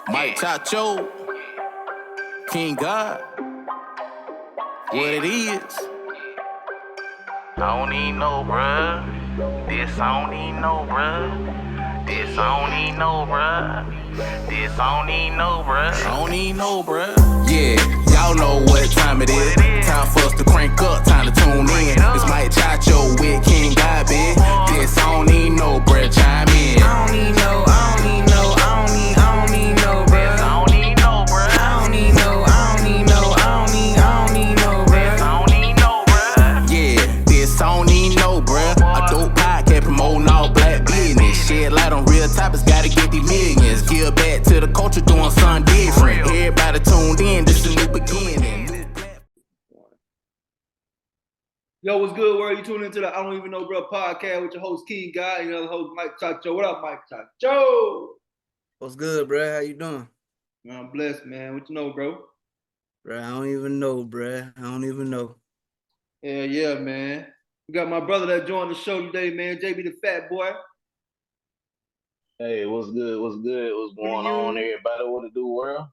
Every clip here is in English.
Mike Chacho, King God, what it is. I don't even know, bruh. This I don't even know, bruh. This I don't even know, bruh. This I don't even know, bruh. I don't even know, bruh. Yeah, y'all know what time it is. Time for us to crank up, time to tune in. It's Mike Chacho with King God, bitch. This I don't even know, bruh. Chime in. I don't even know, I don't even know, I don't even know, bruh. This I don't even know, bruh. I don't even know, I don't even know, I don't even know, bruh. This I don't even know, bruh. Yeah, this I don't even know, bruh. A dope podcast promoting all black business. Shed light on real topics, gotta get these millions. Give back to the culture, doing something different. Everybody tuned in, this is a new beginning. Yo, what's good? Where are you tuning into the I Don't Even Know Bro podcast with your host King Guy and your other host Mike Chacho. What up, Mike Chacho? What's good, bro? How you doing? Man, I'm blessed, man. What you know, bro? Bro, I don't even know, bro. I don't even know. Yeah, man. We got my brother that joined the show today, man. JB the Fat Boy. Hey, what's good? What's good? What's going on, everybody? What to do, world?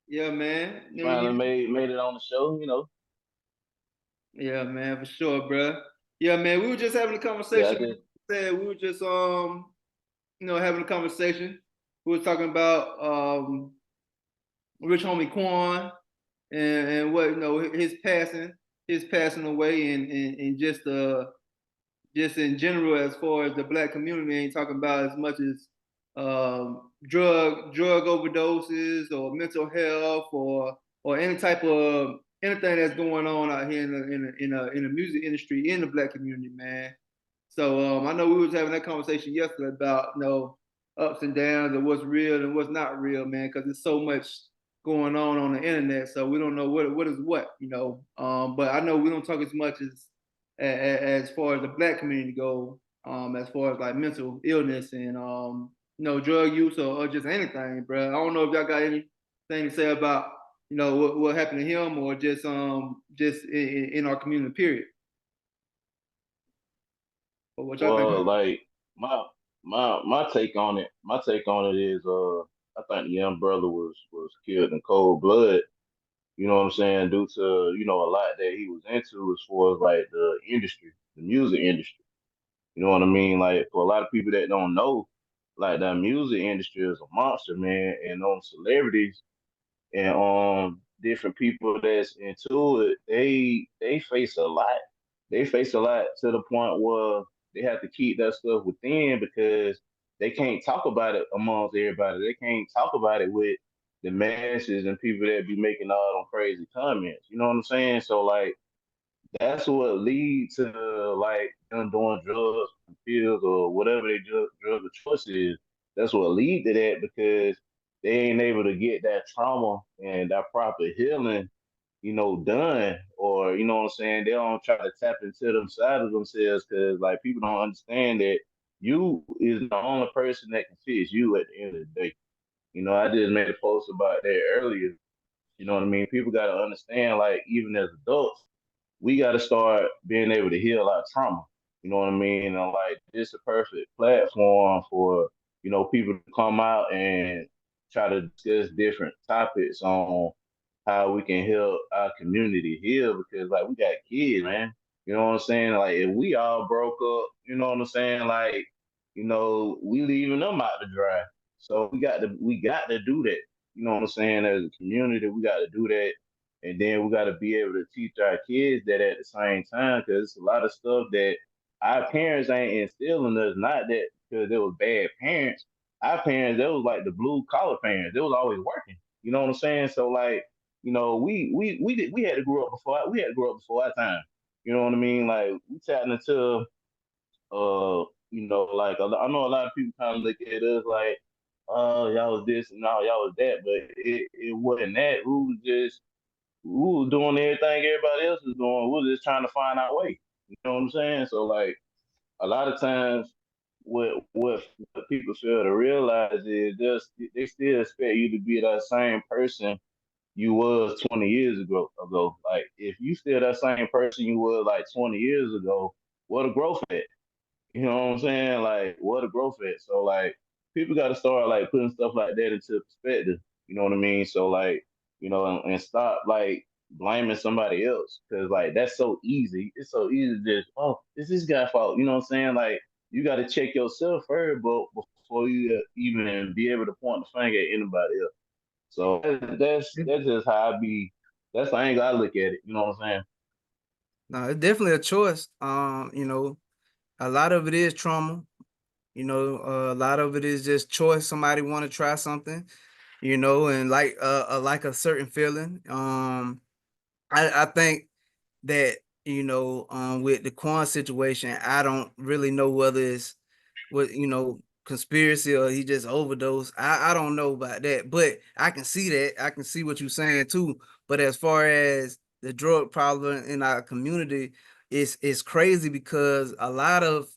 Yeah, man. Finally made it on the show, you know. Yeah, man, for sure, bro. Yeah, man. We were just having a conversation. We were just having a conversation. We were talking about Rich Homie Quan and what his passing away and just in general as far as the black community ain't talking about as much as drug overdoses or mental health or any type of anything that's going on out here in the music industry in the black community, man. So I know we was having that conversation yesterday about ups and downs of what's real and what's not real, man, because there's so much going on the internet, so we don't know what is what. But I know we don't talk as much as far as the black community go, as far as like mental illness and drug use or just anything, bro. I don't know if y'all got anything to say about what happened to him or just in our community, period. But what y'all Well, think? like my take on it, is I think the young brother was killed in cold blood. You know what I'm saying? Due to, a lot that he was into as far as like the industry, the music industry. You know what I mean? Like for a lot of people that don't know, like the music industry is a monster, man, and celebrities and different people that's into it, they face a lot. They face a lot to the point where they have to keep that stuff within because they can't talk about it amongst everybody. They can't talk about it with the masses and people that be making all them crazy comments. You know what I'm saying? So like that's what leads to like them doing drugs, pills, or whatever they drug of choice is. That's what lead to that because they ain't able to get that trauma and that proper healing, done, or you know what I'm saying. They don't try to tap into them side of themselves because like people don't understand that you is the only person that can fix you at the end of the day. I just made a post about that earlier. You know what I mean? People got to understand, like, even as adults, we got to start being able to heal our trauma. You know what I mean? And like, this is a perfect platform for, people to come out and try to discuss different topics on how we can help our community heal because, like, we got kids, man. You know what I'm saying? Like, if we all broke up, you know what I'm saying? Like, we leaving them out to dry. So we got to do that. You know what I'm saying? As a community, we got to do that, and then we got to be able to teach our kids that at the same time, because it's a lot of stuff that our parents ain't instilling us. Not that because they was bad parents. Our parents, they was like the blue collar parents. They was always working. You know what I'm saying? So like, we had to grow up before our time. You know what I mean? Like we tapping into like I know a lot of people kind of look at us like, oh, y'all was this and no, y'all was that, but it wasn't that. We was doing everything everybody else was doing. We was just trying to find our way. You know what I'm saying? So like a lot of times what people fail to realize is just they still expect you to be that same person you was 20 years ago. Like if you still that same person you was like 20 years ago, what a growth at? You know what I'm saying? Like, what a growth at. So, like, people got to start like putting stuff like that into perspective. You know what I mean? So like, and stop like blaming somebody else because like that's so easy. It's so easy to just it's this guy's fault. You know what I'm saying? Like you got to check yourself first, but before you even be able to point the finger at anybody else. So that's just how I be. That's the angle I look at it. You know what I'm saying? No, it's definitely a choice. A lot of it is trauma. A lot of it is just choice. Somebody want to try something, and like a certain feeling. I think that with the Quan situation, I don't really know whether it's what conspiracy or he just overdosed. I don't know about that, but I can see that. I can see what you're saying too. But as far as the drug problem in our community, it's crazy because a lot of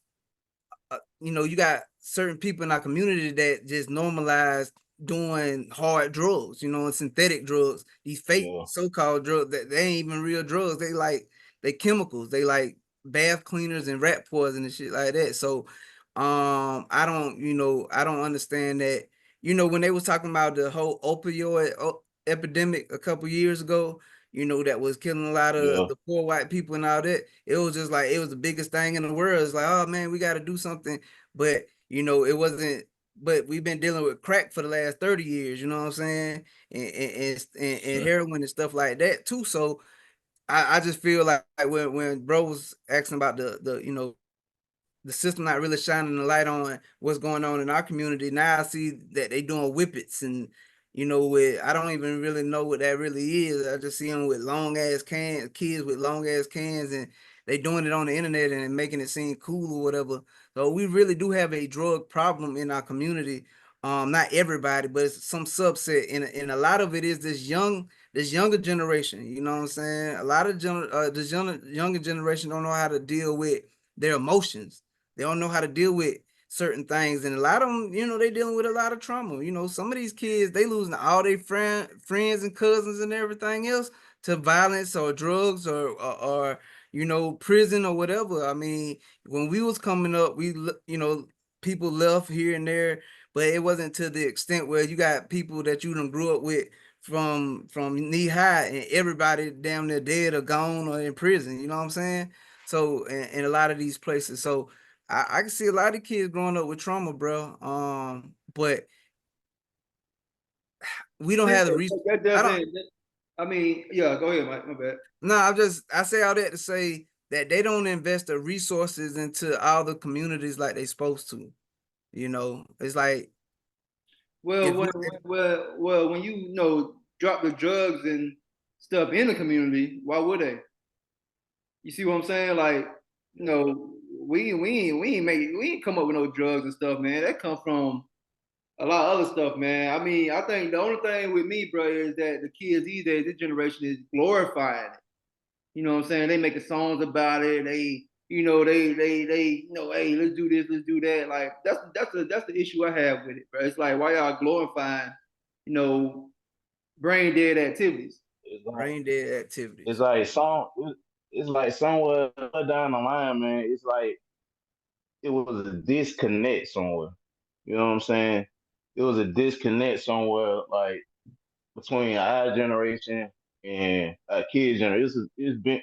you got certain people in our community that just normalize doing hard drugs, and synthetic drugs, these fake Yeah, so-called drugs that they ain't even real drugs. They chemicals. They like bath cleaners and rat poison and shit like that. So I don't understand that. When they was talking about the whole opioid epidemic a couple years ago, that was killing a lot of yeah, the poor white people and all that. It was just like it was the biggest thing in the world. It's like, oh man, we got to do something. But it wasn't. But we've been dealing with crack for the last 30 years. You know what I'm saying? And yeah, heroin and stuff like that too. So I just feel like when bro was asking about the system not really shining the light on what's going on in our community. Now I see that they doing whippets and with I don't even really know what that really is. I just see them with long ass cans, kids with long ass cans, and they doing it on the internet and making it seem cool or whatever. So we really do have a drug problem in our community. Not everybody, but it's some subset, and a lot of it is this younger generation. You know what I'm saying? A lot of this younger generation don't know how to deal with their emotions. They don't know how to deal with certain things, and a lot of them, they dealing with a lot of trauma. Some of these kids, they losing all their friends and cousins and everything else to violence or drugs or prison or whatever. I mean, when we was coming up, people left here and there, but it wasn't to the extent where you got people that you done grew up with from knee high, and everybody damn near dead or gone or in prison. You know what I'm saying? So in a lot of these places, so I can see a lot of kids growing up with trauma, bro. But we don't Yeah, have the reason. that I don't. doesn't. I mean, yeah. Go ahead, Mike. My bad. No, I say all that to say that they don't invest the resources into all the communities like they supposed to. It's like Well, if when, we, when when you drop the drugs and stuff in the community, why would they? You see what I'm saying? Like, we ain't come up with no drugs and stuff, man. That come from a lot of other stuff, man. I mean, I think the only thing with me, bro, is that the kids these days, this generation is glorifying it. You know what I'm saying? They making songs about it. Hey, let's do this, let's do that. Like that's the issue I have with it, bro. It's like why y'all glorifying, you know, brain dead activities. it's like brain dead it's activities. like some it's like somewhere down the line, man. It's like it was a disconnect somewhere. You know what I'm saying? It was a disconnect somewhere, like between our generation and our kids' generation. It's been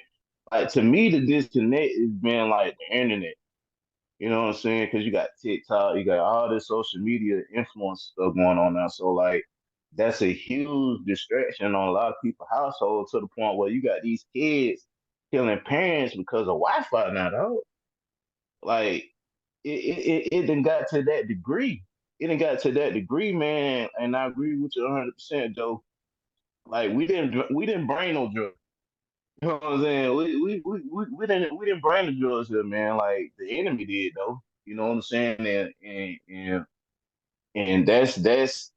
like to me the disconnect has been like the internet. You know what I'm saying? Because you got TikTok, you got all this social media influence stuff going on now. So like that's a huge distraction on a lot of people's households to the point where you got these kids killing parents because of Wi-Fi now, dog. Like it done got to that degree. It done got to that degree, man. And I agree with you 100%, though. Like we didn't bring no drugs. You know what I'm saying? We didn't bring the drugs here, man. Like the enemy did, though. You know what I'm saying? And that's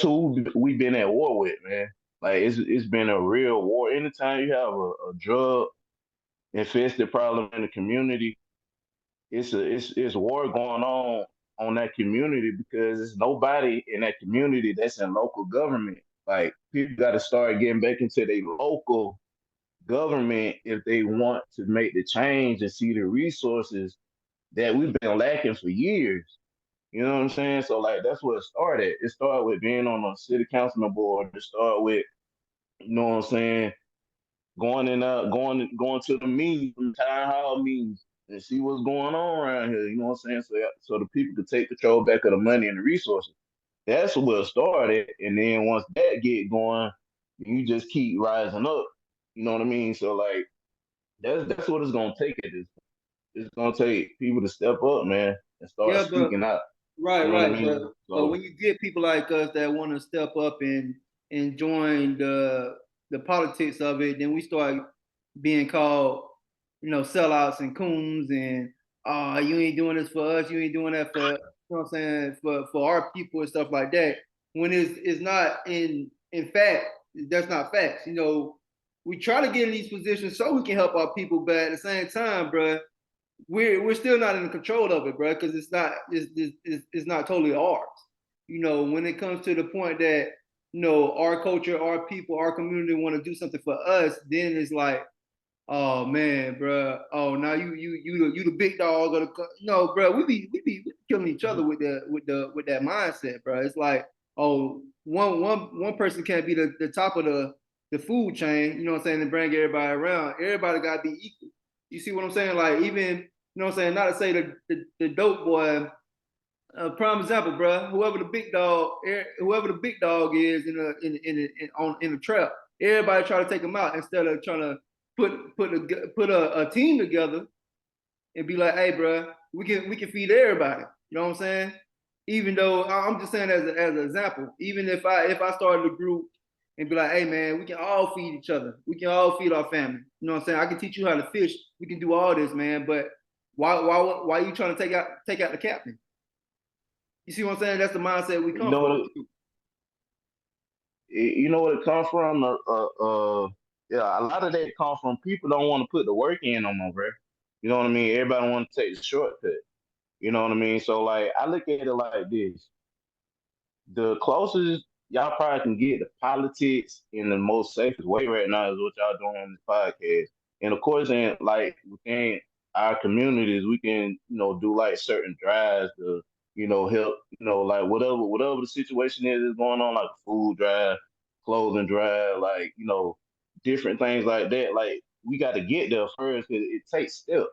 who we've been at war with, man. Like it's been a real war. Anytime you have a drug infested problem in the community, it's war going on that community because there's nobody in that community that's in local government. Like people got to start getting back into their local government if they want to make the change and see the resources that we've been lacking for years. You know what I'm saying? So like that's where it started. It started with being on a city councilman board. It started with, you know what I'm saying, going to the meetings, town hall meetings, and see what's going on around here. You know what I'm saying? So the people could take control back of the money and the resources. That's where it started. And then once that get going, you just keep rising up. You know what I mean? So like that's what it's gonna take. It's gonna take people to step up, man, and start Yeah, but speaking out. right, You know what I right. But mean? but So when you get people like us that want to step up and join the politics of it, then we start being called, sellouts and coons and you ain't doing this for us, you ain't doing that for, what I'm saying, for our people and stuff like that. When it's not in fact, that's not facts. We try to get in these positions so we can help our people, but at the same time, bro, we're still not in control of it, bro, because it's not totally ours. When it comes to the point that our culture, our people, our community want to do something for us, then it's like, oh man, bro. Oh, now you the big dog of the no, bro. We be killing each other with that mindset, bro. It's like, oh, one person can't be the top of the food chain. You know what I'm saying? And bring everybody around. Everybody gotta be equal. You see what I'm saying? Like even, you know what I'm saying? Not to say the dope boy. Prime example, bro. Whoever the big dog is in the trap, everybody try to take him out instead of trying to put a team together and be like, hey, bro, we can feed everybody. You know what I'm saying? Even though I'm just saying as an example, even if I started a group and be like, hey man, we can all feed each other. We can all feed our family. You know what I'm saying? I can teach you how to fish. We can do all this, man. But why are you trying to take out the captain? You see what I'm saying? That's the mindset we you come know from. what you know what it comes from. Yeah, a lot of that comes from people don't want to put the work in no more, bro. You know what I mean? Everybody want to take the shortcut. You know what I mean? So like I look at it like this: the closest y'all probably can get to politics in the most safest way right now is what y'all doing on this podcast. And of course, in like within our communities, we can do like certain drives to help like whatever the situation is going on, like a food drive, clothing drive, like different things like that. Like we got to get there first because it takes steps.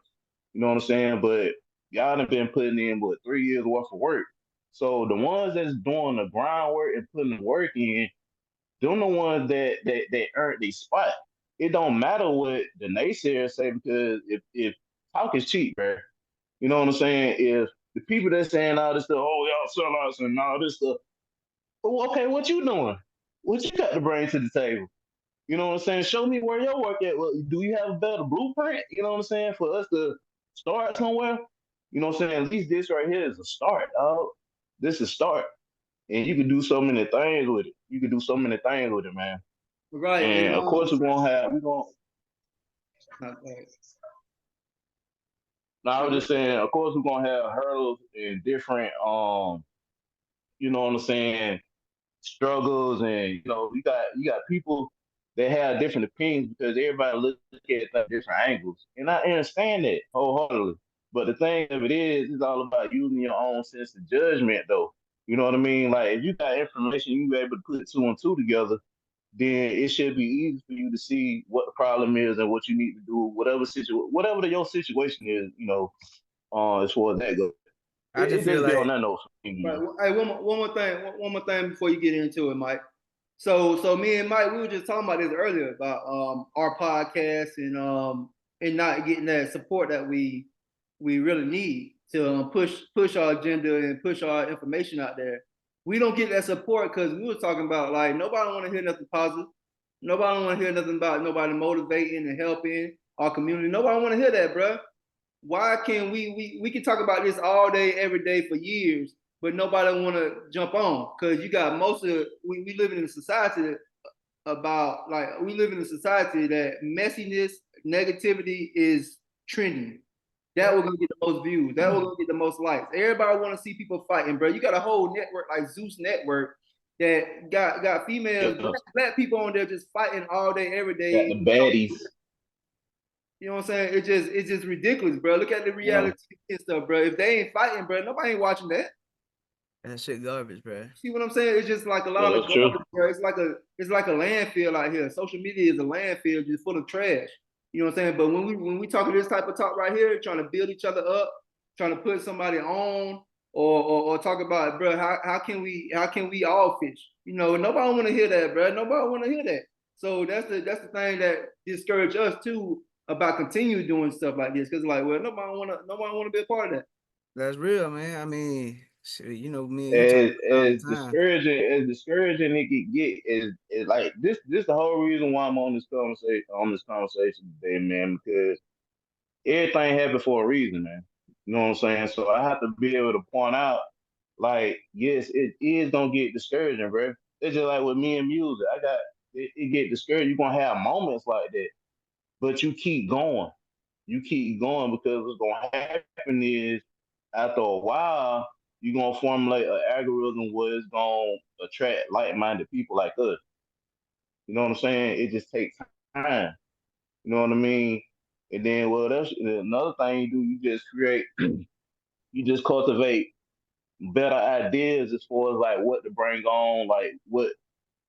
You know what I'm saying? But y'all done been putting in what 3 years worth of work, so the ones that's doing the groundwork and putting the work in, them the ones that earned their spot. It don't matter what the naysayers say because if talk is cheap, bro. You know what I'm saying? If the people that saying all this stuff, oh y'all sellouts and all this stuff, well, okay, what you doing? What you got to bring to the table? You know what I'm saying? Show me where your work at. Well, do you have a better blueprint? You know what I'm saying? For us to start somewhere. You know what I'm saying? At least this right here is a start, dog. This is a start. And you can do so many things with it. You can do so many things with it, man. Right. And And of course, we're gonna. okay. No, I No, was just saying. Of course, we're gonna have hurdles and different. You know what I'm saying? Struggles, and you got people that have different opinions because everybody looks at it from different angles, and I understand that wholeheartedly. But the thing of it is, it's all about using your own sense of judgment, though. You know what I mean? Like if you got information, you able to put two and two together, then it should be easy for you to see what the problem is and what you need to do, whatever your situation is. As far as that goes, I just it feel just be on like that note. right. Hey, one more thing before you get into it, Mike. So me and Mike, we were just talking about this earlier about our podcast and not getting that support that we really need to push our agenda and push our information out there. We don't get that support because we were talking about like nobody want to hear nothing positive. Nobody want to hear nothing about nobody motivating and helping our community. Nobody want to hear that, bro. Why can we can talk about this all day, every day for years, but nobody want to jump on? Because you got most of we live in a society about like we live in a society that messiness, negativity is trending. That we're gonna get the most views. That we're gonna get the most likes. Everybody want to see people fighting, bro. You got a whole network like Zeus Network that got females, Yeah, black people on there just fighting all day, every got day. the baddies. You know what I'm saying? It's just ridiculous, bro. Look at the Yeah. reality and stuff, bro. If they ain't fighting, bro, nobody ain't watching that. That shit garbage, bro. See what I'm saying? It's just like a Yeah, lot of that's true. garbage, bro. It's like a landfill out here. Social media is a landfill just full of trash. You know what I'm saying? But when we talking this type of talk right here, trying to build each other up, trying to put somebody on, or talk about, bro, how can we all fish? You know, nobody want to hear that, bro. Nobody want to hear that. So that's the thing that discourage us too about continue doing stuff like this, because like, well, nobody wanna be a part of that. That's real, man. I mean, shit, you know, me and you talk As about it all the time. as discouraging it could get is like this the whole reason why I'm on this conversation today, man, because everything happened for a reason, man. You know what I'm saying? So I have to be able to point out, like, yes, it is gonna get discouraging, bro. It's just like with me and music. It get discouraged. You're gonna have moments like that, but you keep going. You keep going because what's gonna happen is after a while, you're gonna formulate an algorithm where it's gonna attract like-minded people like us. You know what I'm saying? It just takes time. You know what I mean? And then what else? Another thing you do, you just cultivate better ideas as far as like what to bring on, like what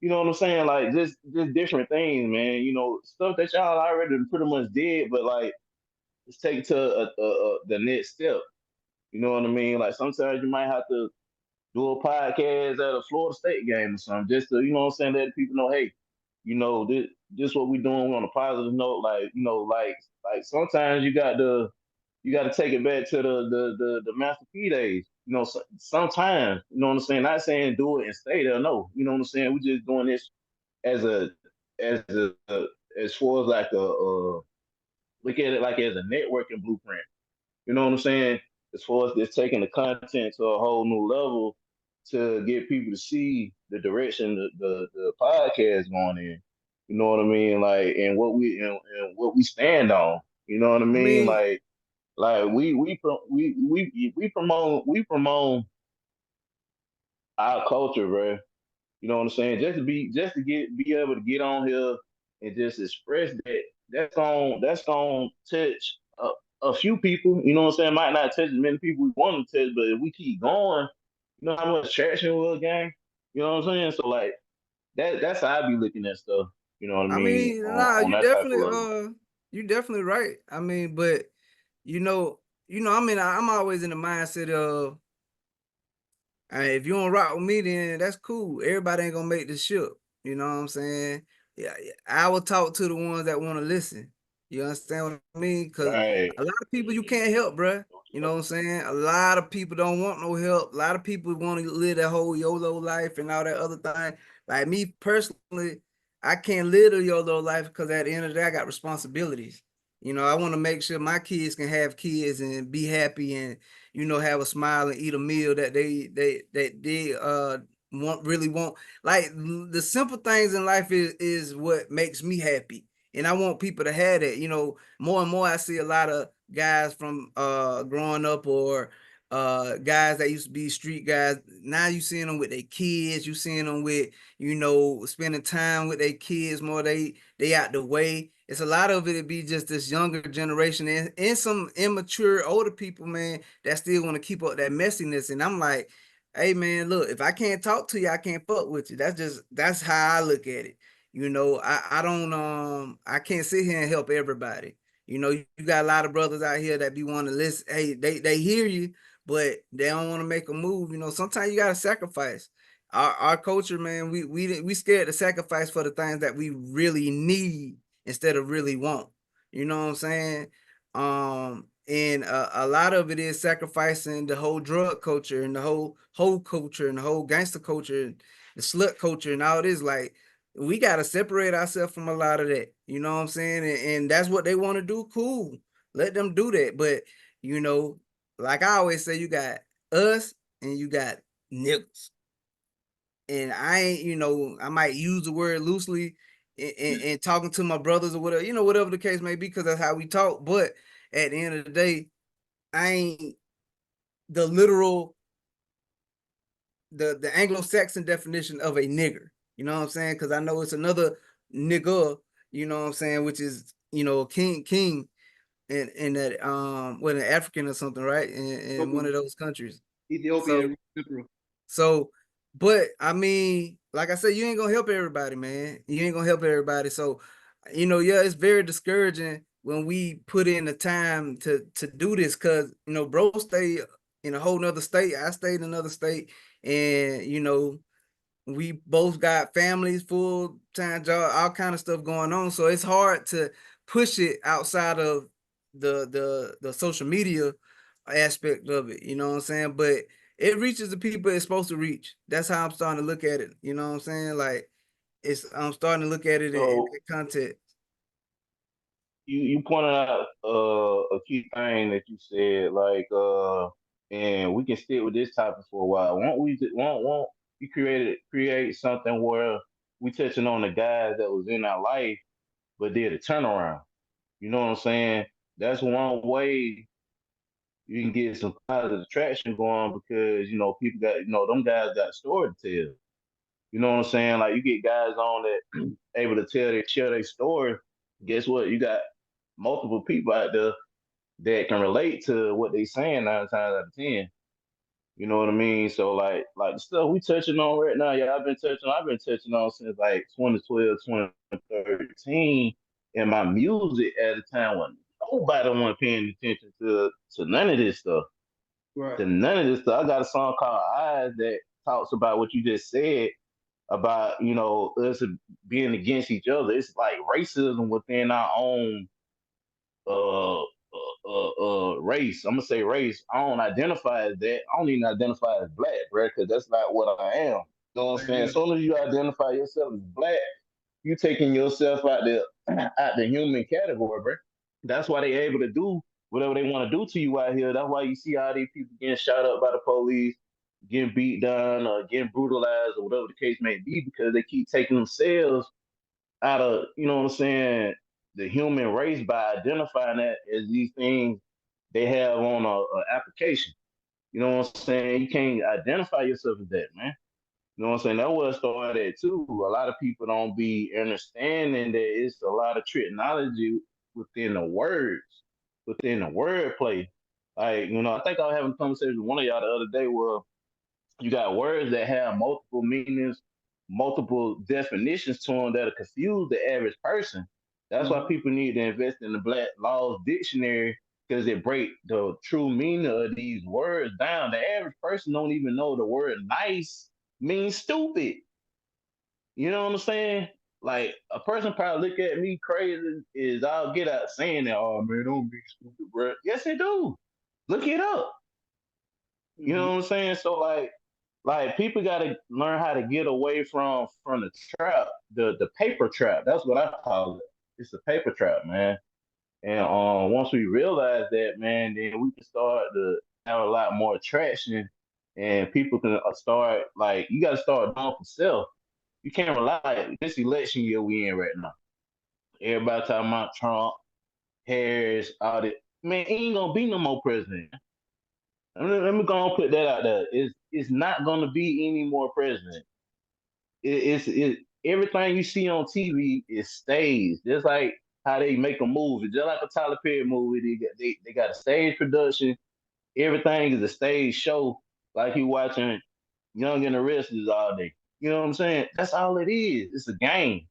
you know what I'm saying, like just different things, man. You know, stuff that y'all already pretty much did, but like let's take it to the next step. You know what I mean? Like sometimes you might have to do a podcast at a Florida State game or something, just to you know what I'm saying, let people know, hey, you know this what we doing on a positive note. Like you know, like sometimes you got to take it back to the Master P days. You know, sometimes you know what I'm saying. Not saying do it and stay there. No, you know what I'm saying. We just doing this as a as a as far as like look at it like as a networking blueprint. You know what I'm saying? As far as just taking the content to a whole new level to get people to see the direction the podcast going in. You know what I mean? Like and what we stand on. You know what I I mean? mean, Like we promote our culture, bro. You know what I'm saying? Just to be able to get on here and just express that that's gonna touch a few people. You know what I'm saying? Might not touch as many people we want to touch, but if we keep going, you know how much traction we'll gain. You know what I'm saying? So like that's how I be looking at stuff. You know what I I mean? mean, nah, On that type of level. you definitely right. I mean, but you know, I mean, I'm always in the mindset of, if you don't rock with me, then that's cool. Everybody ain't gonna make the ship. You know what I'm saying? Yeah, yeah. I will talk to the ones that want to listen. You understand what I mean? Because Right. a lot of people you can't help, bruh. You know what I'm saying? A lot of people don't want no help. A lot of people want to live that whole YOLO life and all that other thing. Like me personally, I can't live the YOLO life because at the end of the day, I got responsibilities. You know, I want to make sure my kids can have kids and be happy and have a smile and eat a meal that they want. Like the simple things in life is what makes me happy. And I want people to have that. More and more I see a lot of guys from growing up, or guys that used to be street guys. Now you seeing them with their kids, you seeing them with, spending time with their kids more. They out the way. It's a lot of it be just this younger generation and some immature older people, man, that still want to keep up that messiness. And I'm like, hey man, look, if I can't talk to you, I can't fuck with you. That's how I look at it. I don't I can't sit here and help everybody. You got a lot of brothers out here that be wanting to listen. Hey, they hear you, but they don't want to make a move. Sometimes you gotta sacrifice. Our culture, man, we scared to sacrifice for the things that we really need instead of really want. You know what I'm saying? And a lot of it is sacrificing the whole drug culture and the whole culture and the whole gangster culture and the slut culture and all this. Like, we got to separate ourselves from a lot of that. You know what I'm saying? And that's what they want to do. Cool. Let them do that. But, you know, like I always say, you got us and you got niggas. And I ain't, I might use the word loosely and talking to my brothers or whatever, whatever the case may be, because that's how we talk. But at the end of the day, I ain't the literal, the Anglo-Saxon definition of a nigger. You know what I'm saying? Because I know it's another nigger, you know what I'm saying, which is, king in that what, an African or something, right? In one of those countries. Ethiopia So and Central. So, but I mean, like I said, you ain't gonna help everybody, man. You ain't gonna help everybody. So, yeah, it's very discouraging when we put in the time to do this, cause bro stay in a whole nother state. I stayed in another state, and we both got families, full-time job, all kind of stuff going on. So it's hard to push it outside of the social media aspect of it. You know what I'm saying? But it reaches the people it's supposed to reach. That's how I'm starting to look at it. You know what I'm saying? Like I'm starting to look at it in So that context. you pointed out a key thing that you said, like and we can stick with this topic for a while. Won't we create something where we touching on the guys that was in our life but did a turnaround. You know what I'm saying? That's one way you can get some positive traction going because people got them guys got a story to tell. You know what I'm saying? Like you get guys on that able to share their story. Guess what? You got multiple people out there that can relate to what they saying 9 times out of 10. You know what I mean? So like the stuff we touching on right now, yeah, I've been touching on since like 2012, 2013 in my music at a time when nobody wasn't paying attention to none of this stuff. Right. To none of this stuff. I got a song called Eyes that talks about what you just said about, us being against each other. It's like racism within our own race. I'm gonna say race. I don't identify as that. I don't even identify as black, bro, because that's not what I am. You know what I'm saying? Yeah. As soon as you identify yourself as black, you taking yourself out the out the human category, bro. That's why they able to do whatever they want to do to you out here. That's why you see all these people getting shot up by the police, getting beat down, or getting brutalized, or whatever the case may be, because they keep taking themselves out of, what I'm saying, the human race by identifying that as these things they have on a application. You know what I'm saying? You can't identify yourself as that, man. You know what I'm saying? That's where it started at too. A lot of people don't be understanding that it's a lot of technology within the words, within the wordplay. Like, I think I was having a conversation with one of y'all the other day where you got words that have multiple meanings, multiple definitions to them that'll confuse the average person. That's why Mhm. people need to invest in the Black Laws Dictionary because it break the true meaning of these words down. The average person don't even know the word nice means stupid. You know what I'm saying? Like a person probably look at me crazy is I'll get out saying that, oh man, don't be stupid, bro. Yes, they do. Look it up. You know Mhm. what I'm saying? So like people gotta learn how to get away from the trap, the paper trap. That's what I call it. It's a paper trap, man. And once we realize that, man, then we can start to have a lot more traction, and people can start like you gotta start doing for self. You can't rely this election year we in right now. Everybody talking about Trump, Harris, all that. Man, ain't gonna be no more president. Let me go and put that out there. It's not gonna be any more president. It everything you see on TV is staged. Just like how they make a movie, just like a Tyler Perry movie. They got a stage production. Everything is a stage show. Like you watching Young and the Restless all day. You know what I'm saying? That's all it is. It's a game.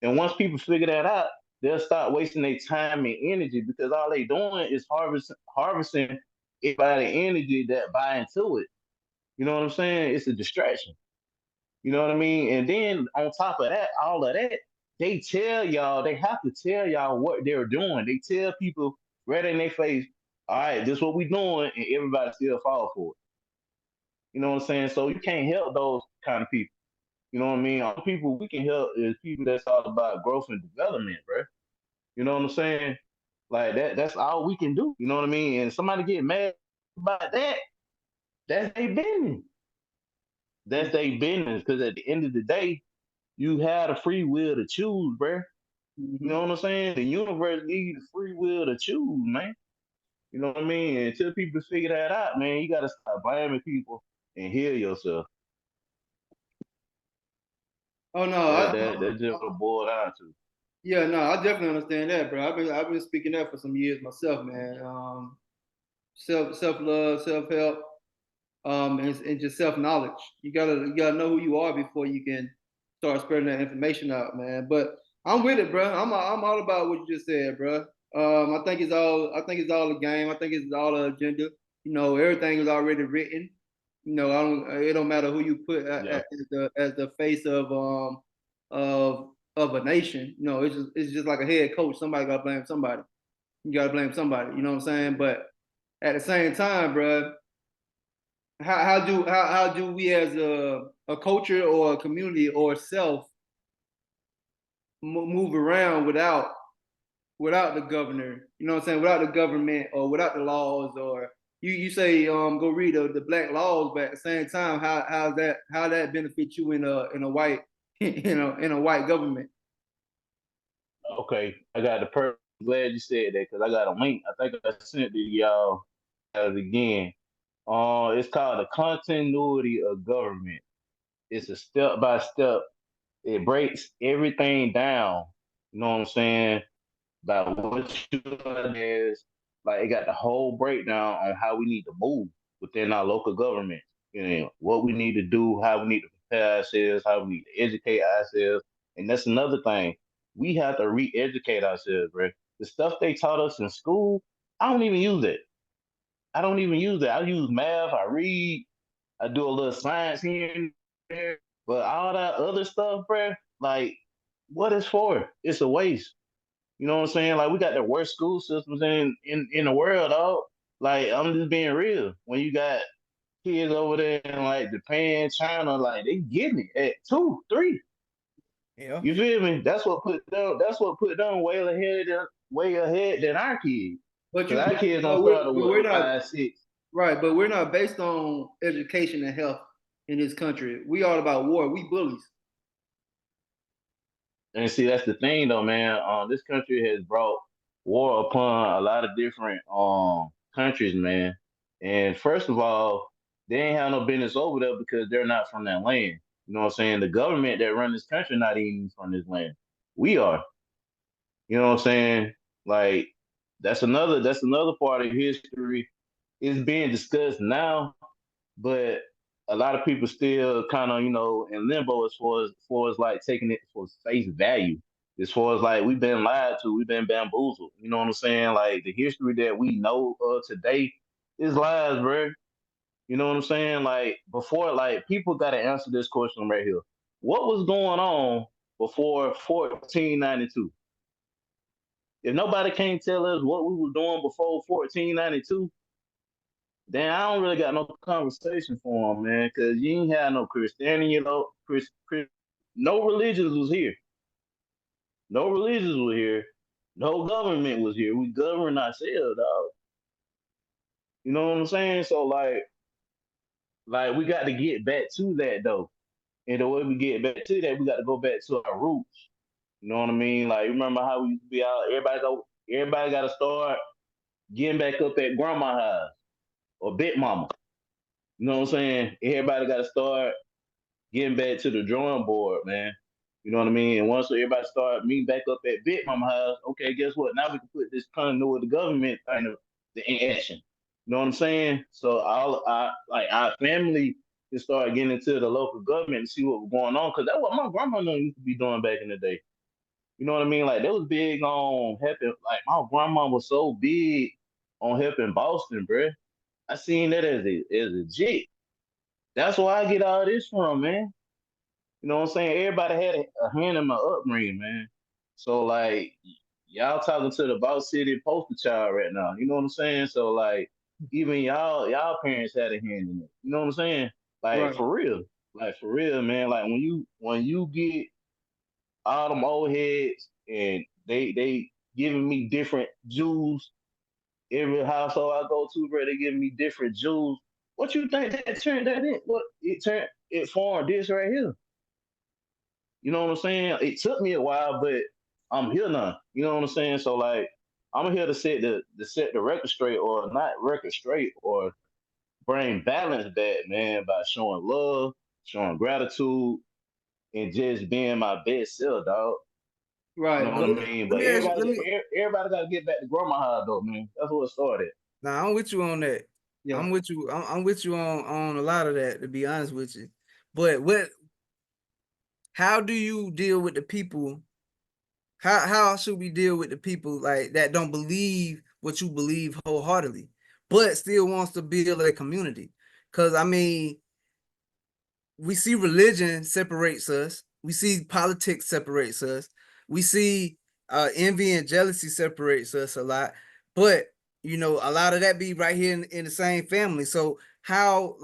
And once people figure that out, they'll start wasting their time and energy because all they doing is harvesting everybody energy that buy into it. You know what I'm saying? It's a distraction. You know what I mean? And then on top of that, all of that, they have to tell y'all what they're doing. They tell people right in their face, all right, this is what we doing, and everybody still fall for it. You know what I'm saying? So you can't help those kind of people. You know what I mean? All people we can help is people that's all about growth and development, bro. You know what I'm saying? Like that's all we can do. You know what I mean? And somebody get mad about that, that's their business. That's their business. Because at the end of the day, you have the free will to choose, bro. You Mhm. know what I'm saying? The universe gives you the free will to choose, man. You know what I mean? And until people figure that out, man, you gotta stop blaming people and heal yourself. Oh no, That's just what it boiled down to. yeah, no, I definitely understand that, bro. I've been speaking that for some years myself, man. Self love, self help. and just self knowledge. You gotta know who you are before you can start spreading that information out, man. But I'm with it, bro. I'm all about what you just said, bro. I think it's all a game. I think it's all an agenda. Everything is already written. I don't. It don't matter who you put Yeah. as the face of a nation. It's just like a head coach. Somebody got to blame somebody. You got to blame somebody. You know what I'm saying? But at the same time, bro, how do we as a culture or a community or self move around without the governor, you know what I'm saying, without the government or without the laws, or you say go read the black laws, but at the same time, how that benefits you in a white in a white government? Okay, I got the perfect. Glad you said that because I got a link. I think I sent it to y'all again. It's called the continuity of government. It's a step by step. It breaks everything down. You know what I'm saying? About what you doing is like it got the whole breakdown on how we need to move within our local government. What we need to do, how we need to prepare ourselves, how we need to educate ourselves, and that's another thing. We have to re-educate ourselves, bro. The stuff they taught us in school, I don't even use it. I don't even use it. I use math. I read. I do a little science here and there, but all that other stuff, bro, like, what is for? It's a waste. You know what I'm saying? Like we got the worst school systems in the world, dog. Like I'm just being real. When you got kids over there in like Japan, China, like they getting it at 2, 3. Yeah. You feel me? That's what put them. That's what put them way ahead than our kids. But Cause you, our but, kids don't but we're start at but what we're not 5, 6. right. But we're not based on education and health in this country. We all about war. We bullies. And see, that's the thing, though, man. This country has brought war upon a lot of different countries, man. And first of all, they ain't have no business over there because they're not from that land. You know what I'm saying? The government that run this country not even from this land. We are. You know what I'm saying? Like that's another part of history. It's being discussed now, but a lot of people still kind of in limbo as far as like taking it for face value. As far as like we've been lied to, we've been bamboozled. You know what I'm saying? Like the history that we know of today is lies, bro. You know what I'm saying? Like before, like people got to answer this question right here. What was going on before 1492? If nobody can't tell us what we were doing before 1492, then I don't really got no conversation for him, man, because you ain't had no Christianity, no religions was here. No religions were here. No government was here. We govern ourselves, dog. You know what I'm saying? So like we got to get back to that though. And the way we get back to that, we got to go back to our roots. You know what I mean? Like remember how we used to be out, everybody gotta start getting back up at grandma house or big mama. You know what I'm saying? Everybody gotta start getting back to the drawing board, man. You know what I mean? And once everybody start meeting back up at Big Mama house, okay, guess what? Now we can put this continuity government kind of in action. You know what I'm saying? So our family can start getting into the local government and see what was going on. Cause that's what my grandma used to be doing back in the day. You know what I mean? Like they was big on helping. Like my grandma was so big on helping Boston, bruh. I seen that as a jit. That's where I get all this from, man. You know what I'm saying? Everybody had a hand in my upbringing, man. So like y'all talking to the Boss City poster child right now. You know what I'm saying? So like even y'all parents had a hand in it. You know what I'm saying? Like Right. for real. Like for real, man. Like when you get all them old heads and they giving me different jewels. Every household I go to, bro, they giving me different jewels. What you think that turned that in? What it formed this right here? You know what I'm saying? It took me a while, but I'm here now. You know what I'm saying? So like, I'm here to set the record straight, or not record straight, or bring balance back, man, by showing love, showing gratitude, and just being my best self, dog. You Right. know Now, what I But mean? let But me ask you. Let me. everybody got to get back to grandma house, though, man. That's what it started. Now I'm with you on that. Yeah. I'm with you. I'm with you on a lot of that, to be honest with you. But how do you deal with the people? How should we deal with the people like that don't believe what you believe wholeheartedly, but still wants to build a community? Because I mean, we see religion separates us. We see politics separates us. We see envy and jealousy separates us a lot. But you know, a lot of that be right here in the same family. So how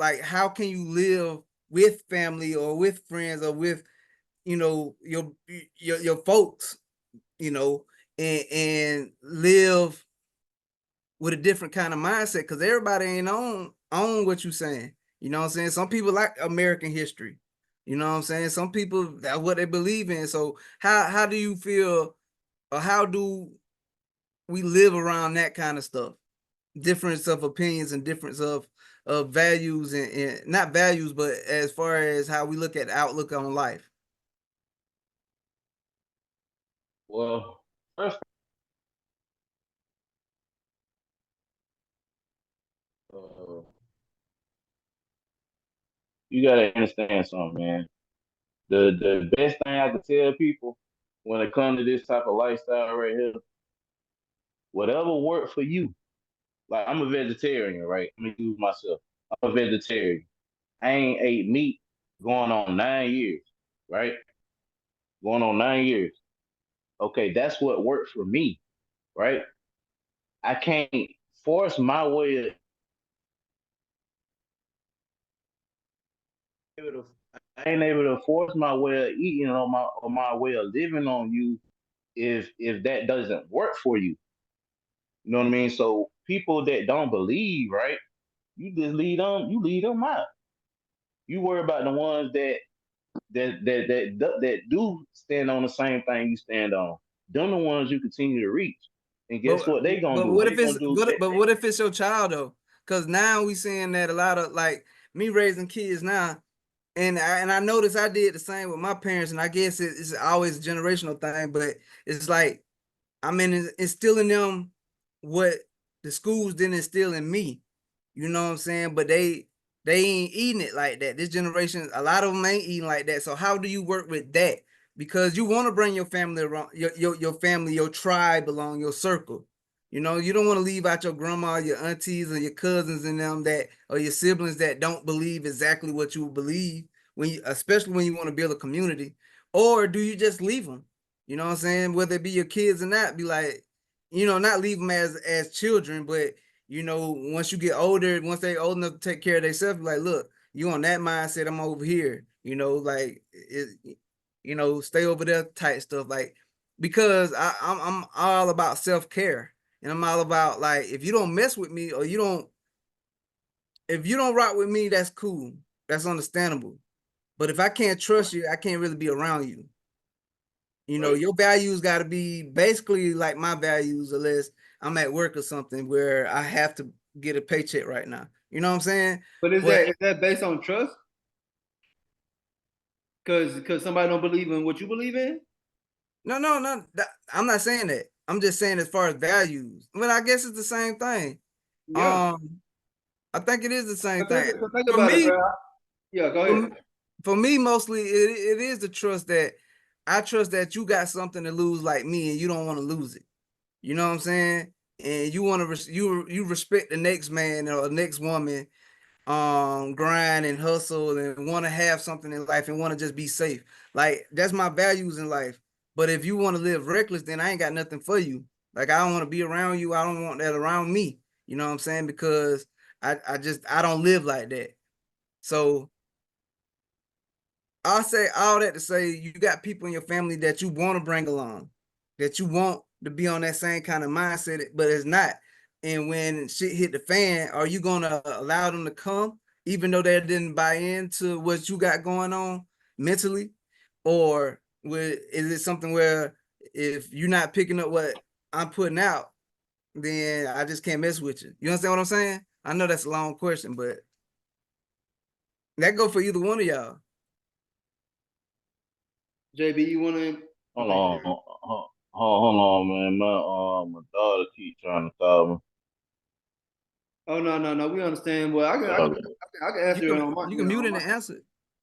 can you live with family or with friends or with you know your folks, you know, and live with a different kind of mindset? Because everybody ain't on what you saying. You know what I'm saying? Some people like American history. You know what I'm saying? Some people, that's what they believe in. So how do you feel, or how do we live around that kind of stuff? Difference of opinions and difference of values and not values, but as far as how we look at the outlook on life. Well, first, uh, you gotta understand something, man. The best thing I can tell people when it comes to this type of lifestyle right here, whatever worked for you. Like I'm a vegetarian, right? Let me use myself. I'm a vegetarian. I ain't ate meat going on 9 years, right? Going on 9 years. Okay, that's what worked for me, right? I can't force my way of I ain't able to force my way of eating or my way of living on you if that doesn't work for you. You know what I mean? So people that don't believe, right? You lead them out. You worry about the ones that do stand on the same thing you stand on. Them the ones you continue to reach. And But guess what they gonna but do? what They if it's gonna do but, but what if it's your child though? Because now we seeing that a lot of like me raising kids now, and I noticed I did the same with my parents, and I guess it's always a generational thing, but it's like I mean it's instilling them what the schools didn't instill in me. You know what I'm saying? But they ain't eating it like that. This generation, a lot of them ain't eating like that. So how do you work with that? Because you want to bring your family around, your family, your tribe along, your circle. You know, you don't want to leave out your grandma, your aunties, or your cousins and them that, or your siblings that don't believe exactly what you believe when you, especially when you want to build a community. Or do you just leave them? You know what I'm saying? Whether it be your kids or not, be like, you know, not leave them as children, but you know, once you get older, once they old enough to take care of themselves, like, look, you on that mindset, I'm over here. You know, like you know, stay over there type stuff. Like, because I'm all about self-care. And I'm all about like if you don't mess with me or you don't if you don't rock with me, that's cool. That's understandable. But if I can't trust you, I can't really be around you. You know, right. your values got to be basically like my values, unless I'm at work or something where I have to get a paycheck right now. You know what I'm saying? But But is that based on trust? Because somebody don't believe in what you believe in? no, I'm not saying that. I'm just saying as far as values. Well, I guess it's the same thing. Yeah. Um, I think it is the same thing. So think For about it, me, bro. Yeah, go for, ahead. for me, mostly it is the trust that I trust that you got something to lose like me and you don't want to lose it. You know what I'm saying? And you want to you respect the next man or the next woman, grind and hustle and want to have something in life and want to just be safe. Like that's my values in life. But if you want to live reckless, then I ain't got nothing for you. Like I don't want to be around you. I don't want that around me. You know what I'm saying? Because I don't live like that. So I'll say all that to say you got people in your family that you want to bring along, that you want to be on that same kind of mindset, but it's not. And when shit hit the fan, are you gonna allow them to come, even though they didn't buy into what you got going on mentally? Or is it something where if you're not picking up what I'm putting out, then I just can't mess with you? You understand what I'm saying? I know that's a long question, but that go for either one of y'all. JB, you want to? Hold Okay. on, hold on, man. My daughter keep trying to call me. Oh no, we understand. Well, I can answer it on my You you can know mute on it my and answer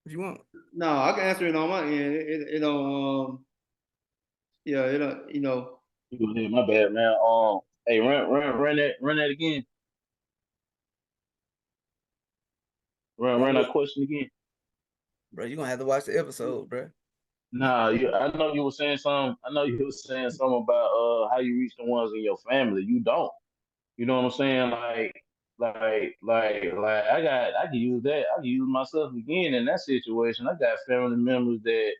if you want. no, I can answer it on my end. Yeah, Yeah, my bad, man. Hey, run that again. Run Run what, that question again. bro? You gonna have to watch the episode, bro. Nah, I know you were saying something. I know you were saying something about how you reach the ones in your family. You don't. You know what I'm saying? Like I can use that. I can use myself again in that situation. I got family members that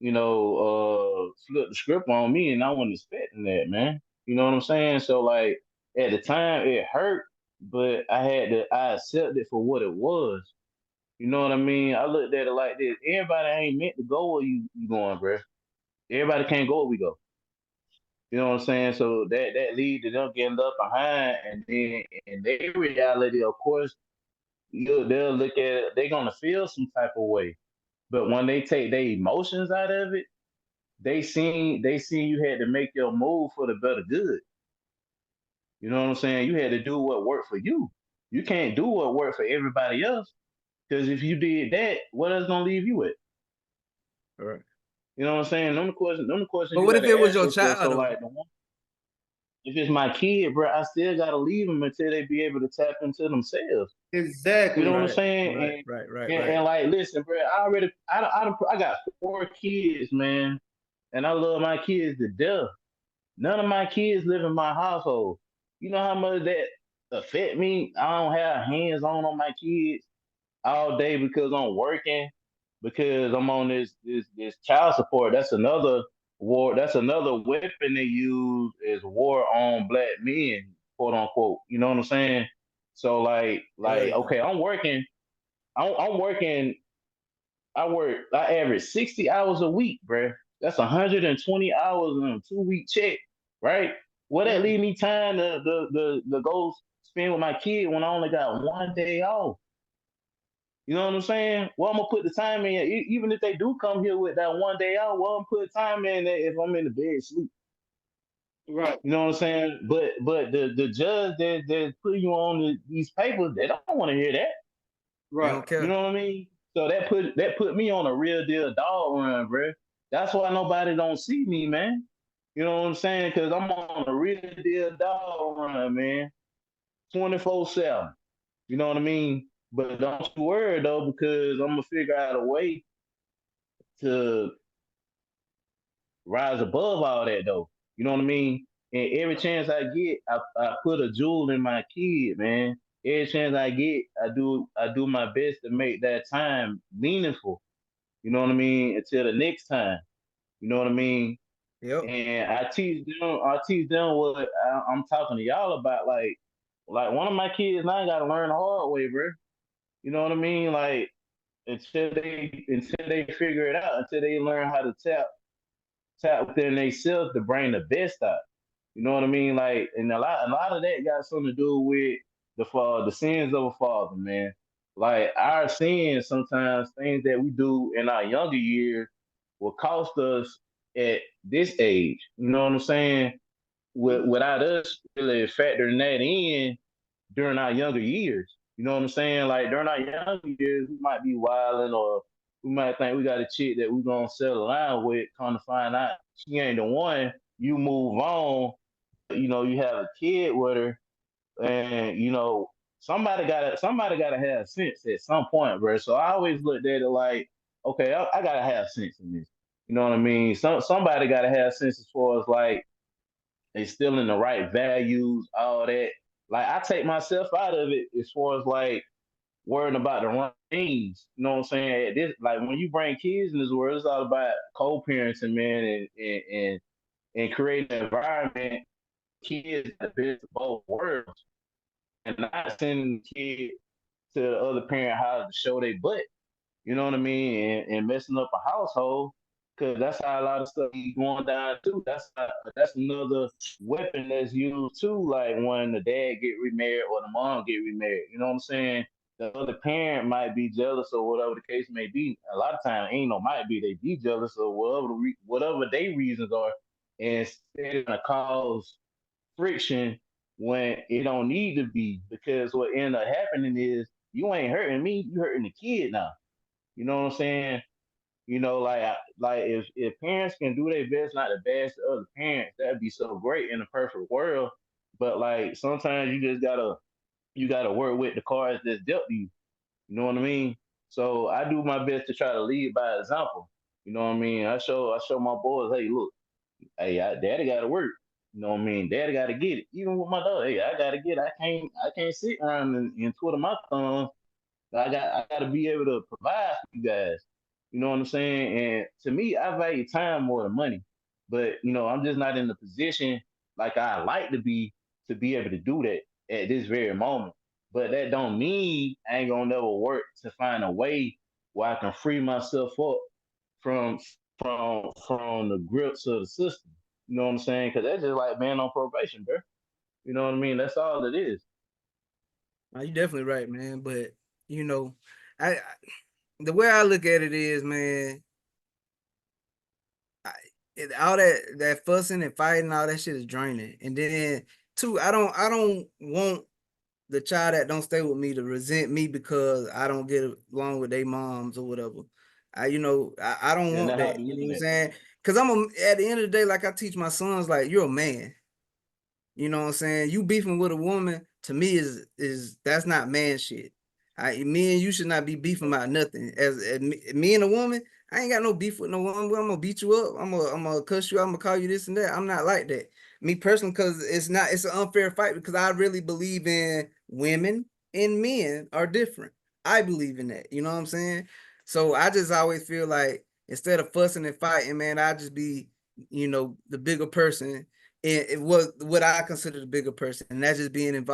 flip the script on me, and I wasn't expecting that, man. You know what I'm saying? So like at the time, it hurt, but I accepted it for what it was. You know what I mean? I looked at it like this: everybody ain't meant to go where you going, bro. Everybody can't go where we go. You know what I'm saying? So that lead to them getting left behind, and then in their reality, of course, they'll look at it. They're gonna feel some type of way, but when they take their emotions out of it, they seen you had to make your move for the better good. You know what I'm saying? You had to do what worked for you. You can't do what worked for everybody else, because if you did that, what else gonna leave you with? All right. You know what I'm saying? Them the questions But you what got if to it was ask your yourself. child So though? like, if it's my kid, bro, I still gotta leave them until they be able to tap into themselves. You know exactly. what I'm Right, saying? right, right, right, And, right. and like, listen, bro, I got 4 kids, man, and I love my kids to death. None of my kids live in my household. You know how much that affect me? I don't have hands on my kids all day because I'm working, because I'm on this child support. That's another war. That's another weapon they use is war on black men, quote unquote. You know what I'm saying? So Hell yeah. okay, I'm working. I'm working. I average 60 hours a week, bruh. That's 120 hours in a 2 week check, right? Well, that Mm, leave me time to go spend with my kid when I only got one day off. You know what I'm saying? Well, I'm gonna put the time in, even if they do come here with that one day off. Well, I'm put time in there if I'm in the bed sleep. right, You know what I'm saying? But the judge that put you on these papers, they don't want to hear that. They right, don't You care. know what I mean? So that put me on a real deal dog run, bro. That's why nobody don't see me, man. You know what I'm saying? Because I'm on a real deal dog run, man. 24/7. You know what I mean? But don't you worry though, because I'm gonna figure out a way to rise above all that though. You know what I mean? And every chance I get, I put a jewel in my kid, man. Every chance I get, I do my best to make that time meaningful. You know what I mean? Until the next time. You know what I mean? Yep. And I teach them what I'm talking to y'all about. Like one of my kids now got to learn the hard way, bro. You know what I mean? Like until they figure it out, until they learn how to tap within themselves to bring the best out. You know what I mean? Like, and a lot of that got something to do with the sins of a father, man. Like our sins, sometimes things that we do in our younger years will cost us at this age. You know what I'm saying? Without us really factoring that in during our younger years. You know what I'm saying? Like during our younger years, we might be wilding, or we might think we got a chick that we gonna settle down with. Come to find out, she ain't the one. You move on. You have a kid with her, and somebody gotta have sense at some point, bro. So I always looked at it like, okay, I gotta have sense in this. You know what I mean? Somebody gotta have sense as far as like they still in the right values, all that. Like I take myself out of it as far as like worrying about the wrong things. You know what I'm saying? This like when you bring kids in this world, it's all about co-parenting, man, and creating an environment kids the best of both worlds, and not sending the kid to the other parent house to show their butt. You know what I mean? And messing up a household, because that's how a lot of stuff be going down too. That's another weapon that's used too. Like when the dad get remarried or the mom get remarried. You know what I'm saying? The other parent might be jealous or whatever the case may be. A lot of times, ain't no might be, they be jealous or whatever their reasons are, and it's gonna cause friction when it don't need to be, because what end up happening is you ain't hurting me, you hurting the kid now. You know what I'm saying? Like if parents can do their best not to bash the other parents, that'd be so great in a perfect world. But like sometimes you gotta work with the cards that's dealt to you. You know what I mean? So I do my best to try to lead by example. You know what I mean? I show my boys, hey, look, hey, daddy got to work. You know what I mean? Daddy got to get it. Even with my dog, hey, I got to get it. I can't sit around and twiddle my thumbs. I got to be able to provide for you guys. You know what I'm saying? And to me, I value time more than money. But I'm just not in the position like I like to be able to do that at this very moment. But that don't mean I ain't gonna never work to find a way where I can free myself up from from the grips of the system. You know what I'm saying? Because that's just like being on probation, bro. You know what I mean? That's all it is. You definitely right, man. But you know, I the way I look at it is, man, all that fussing and fighting, all that shit is draining. And then two, I don't want the child that don't stay with me to resent me because I don't get along with their moms or whatever. I don't And want that's how I that. be You know looking what I'm at it. saying? Because at the end of the day, like I teach my sons, like you're a man. You know what I'm saying? You beefing with a woman to me is that's not man shit. Me and you should not be beefing about nothing. As me and a woman, I ain't got no beef with no woman. I'm gonna beat you up. I'm gonna cuss you. I'm gonna call you this and that. I'm not like that. Me personally, because it's an unfair fight because I really believe in women and men are different. I believe in that. You know what I'm saying? So I just always feel like instead of fussing and fighting, man, I just be, the bigger person it was what I consider the bigger person, and that's just being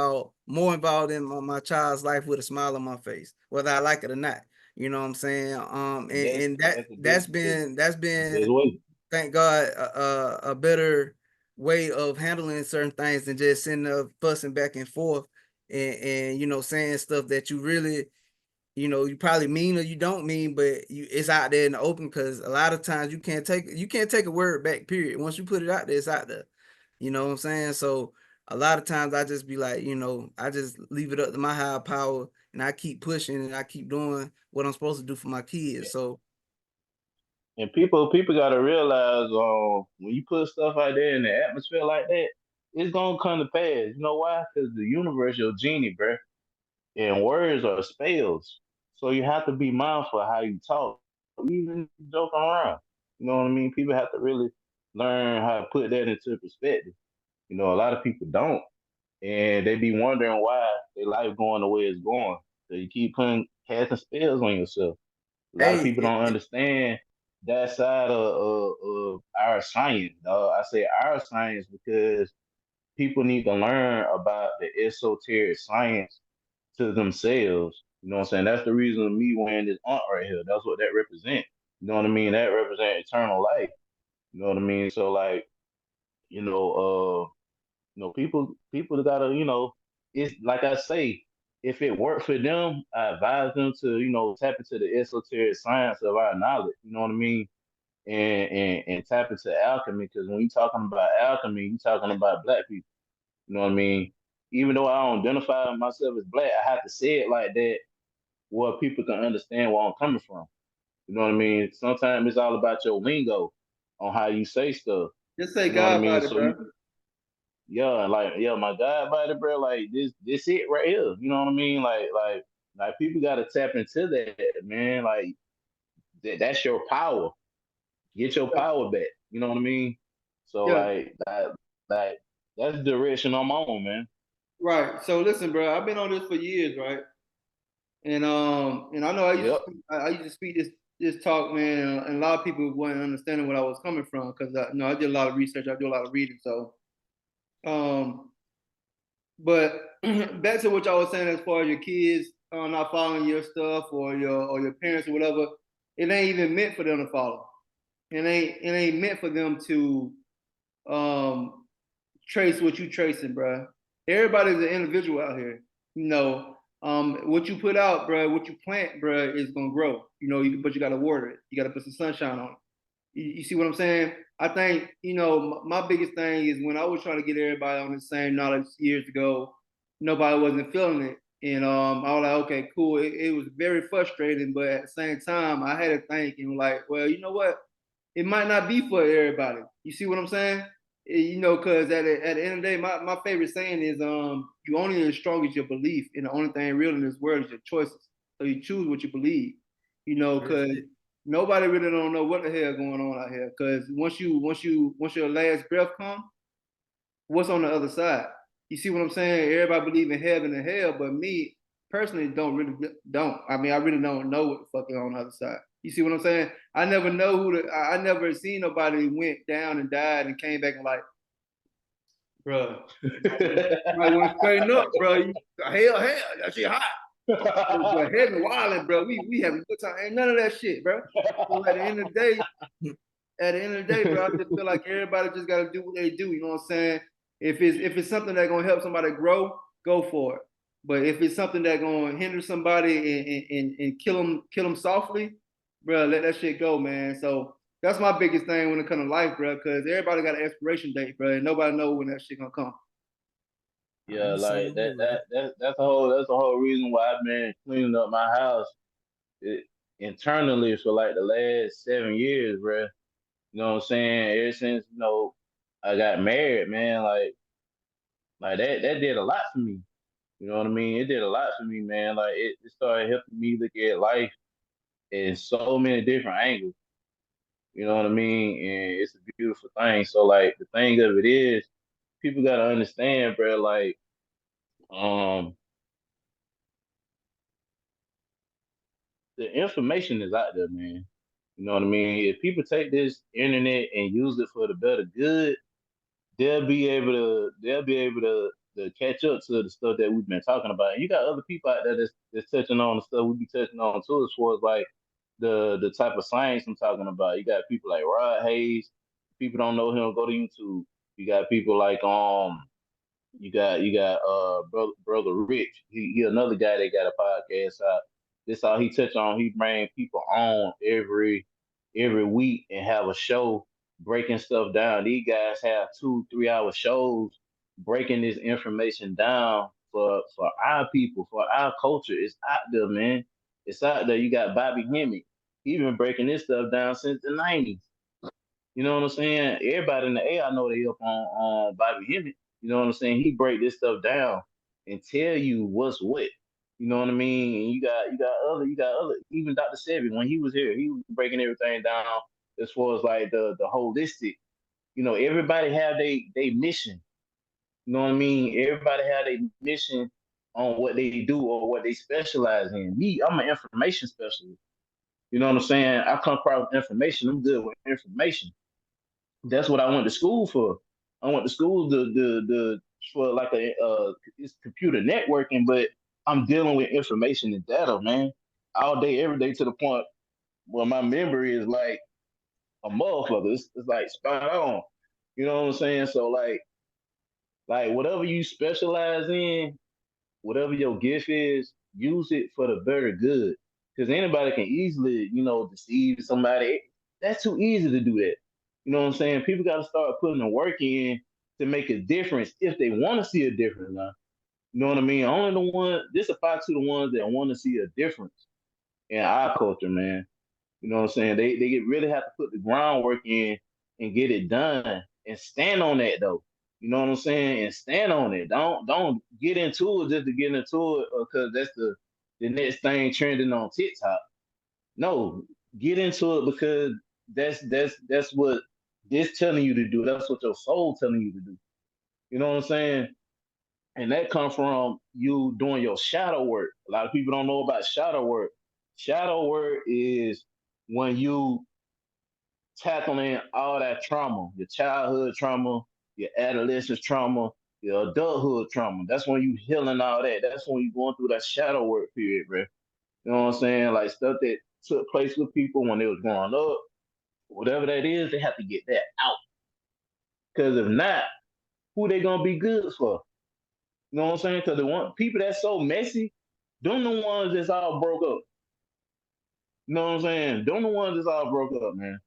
more involved in my child's life with a smile on my face, whether I like it or not. You know what I'm saying? And that's And that that's the that's best way. been that's The best been way. thank God a better way of handling certain things than just sitting there fussing back and forth and saying stuff that you really you probably mean or you don't mean, but it's out there in the open because a lot of times you can't take a word back. Period. Once you put it out there, it's out there. You know what I'm saying? So a lot of times I just be like, I just leave it up to my higher power and I keep pushing and I keep doing what I'm supposed to do for my kids. So And people gotta realize when you put stuff out there in the atmosphere like that, it's gonna come to pass. You know why? Because the universe your genie, bro. And words are spells. So you have to be mindful of how you talk, even joking around. You know what I mean? People have to really learn how to put that into perspective. A lot of people don't. And they be wondering why their life going the way it's going. So you keep putting casting spells on yourself. A lot of hey, people don't understand that side of our science. Dog. I say our science because people need to learn about the esoteric science to themselves. You know what I'm saying? That's the reason of me wearing this aunt right here. That's what that represents. You know what I mean? That represents eternal life. You know what I mean? So like, you know, people gotta, it's like I say, if it worked for them, I advise them to, tap into the esoteric science of our knowledge. You know what I mean? And tap into alchemy because when you're talking about alchemy, you're talking about black people. You know what I mean? Even though I don't identify myself as black, I have to say it like that where people can understand where I'm coming from. You know what I mean? Sometimes it's all about your lingo on how you say stuff. Just say You know what I God mean? about it, So bro. yeah, like yeah, my God body, bro, like this it right here. You know what I mean? Like people gotta tap into that, man. Like that's your power. Get your Yeah. power back. You know what I mean? So Yeah. like that's the direction I'm on, man. Right. So listen, bro. I've been on this for years, right? And I know Yep. I used to speak this talk, man, and a lot of people weren't understanding what I was coming from because I did a lot of research, I do a lot of reading. So, um, but back to what y'all was saying as far as your kids not following your stuff or your parents or whatever, it ain't even meant for them to follow. It ain't meant for them to um trace what you tracing, bro. Everybody's an individual out here. What you put out, bro, what you plant, bro, is gonna grow. But you gotta water it. You gotta put some sunshine on it. You see what I'm saying? I think, my biggest thing is when I was trying to get everybody on the same knowledge years ago, nobody wasn't feeling it. And I was like, okay, cool. It was very frustrating, but at the same time, I had to think and like, well, you know what? It might not be for everybody. You see what I'm saying? Because at the end of the day, my favorite saying is, you only as strong as your belief, and the only thing real in this world is your choices. So you choose what you believe. Because nobody really don't know what the hell going on out here. Because once your last breath come, what's on the other side? You see what I'm saying? Everybody believe in heaven and hell, but me personally don't. I mean, I really don't know what the fuck is on the other side. You see what I'm saying? I never know I never seen nobody went down and died and came back and like, bro, I went straight up, bro. Hell, that shit hot. But heaven wilding, bro. We having a good time. Ain't none of that shit, bro. So at the end of the day, bro, I just feel like everybody just gotta do what they do. You know what I'm saying? If it's something that's gonna help somebody grow, go for it. But if it's something that's gonna hinder somebody and kill them softly, bro, let that shit go, man. So that's my biggest thing when it comes to life, bro. Because everybody got an expiration date, bro, and nobody know when that shit gonna come. Yeah, like that's the whole reason why I've been cleaning up my house it, internally for like the last 7 years, bro. You know what I'm saying? Ever since I got married, man, like that did a lot for me. You know what I mean? It did a lot for me, man. Like it started helping me look at life in so many different angles. You know what I mean? And it's a beautiful thing. So like the thing of it is, people gotta understand, bro. Like um, the information is out there, man. You know what I mean? If people take this internet and use it for the better good, they'll be able to catch up to the stuff that we've been talking about. And you got other people out there that's touching on the stuff we be touching on too, as far as like the type of science I'm talking about. You got people like Rod Hayes. People don't know him, go to YouTube. You got people like you got brother Rich. He another guy that got a podcast out. This all he touch on. He bring people on every week and have a show breaking stuff down. These guys have 2 3 hour shows breaking this information down for our people, for our culture. It's out there, man. It's out there. You got Bobby Hemmett. He been breaking this stuff down since the 90s. You know what I'm saying? Everybody in the A, I know they up on Bobby Hemmett. You know what I'm saying? He break this stuff down and tell you what's what. You know what I mean? And you got other even Dr. Sebi when he was here, he was breaking everything down as far as like the holistic. Everybody have they mission. You know what I mean? Everybody have a mission on what they do or what they specialize in. Me, I'm an information specialist. You know what I'm saying? I come across information. I'm good with information. That's what I went to school for. I went to school the for like it's computer networking, but I'm dealing with information and data, man, all day, every day to the point where my memory is like a motherfucker. It's like spot on. You know what I'm saying? So like whatever you specialize in, whatever your gift is, use it for the very good. Because anybody can easily, deceive somebody. That's too easy to do that. You know what I'm saying? People got to start putting the work in to make a difference if they want to see a difference now. You know what I mean? Only the one, this applies to the ones that want to see a difference in our culture, man. You know what I'm saying? They really have to put the groundwork in and get it done and stand on that though. You know what I'm saying? And stand on it. Don't get into it just to get into it because that's the next thing trending on TikTok. No, get into it because that's what this telling you to do. That's what your soul telling you to do. You know what I'm saying? And that comes from you doing your shadow work. A lot of people don't know about shadow work. Shadow work is when you tackling all that trauma, your childhood trauma, your adolescence trauma, your adulthood trauma. That's when you healing all that. That's when you going through that shadow work period, bro. You know what I'm saying? Like stuff that took place with people when they was growing up, whatever that is, they have to get that out. Because if not, who they gonna be good for? You know what I'm saying? Because the one people that's so messy, them the ones that's all broke up. You know what I'm saying? Them the ones that's all broke up, man.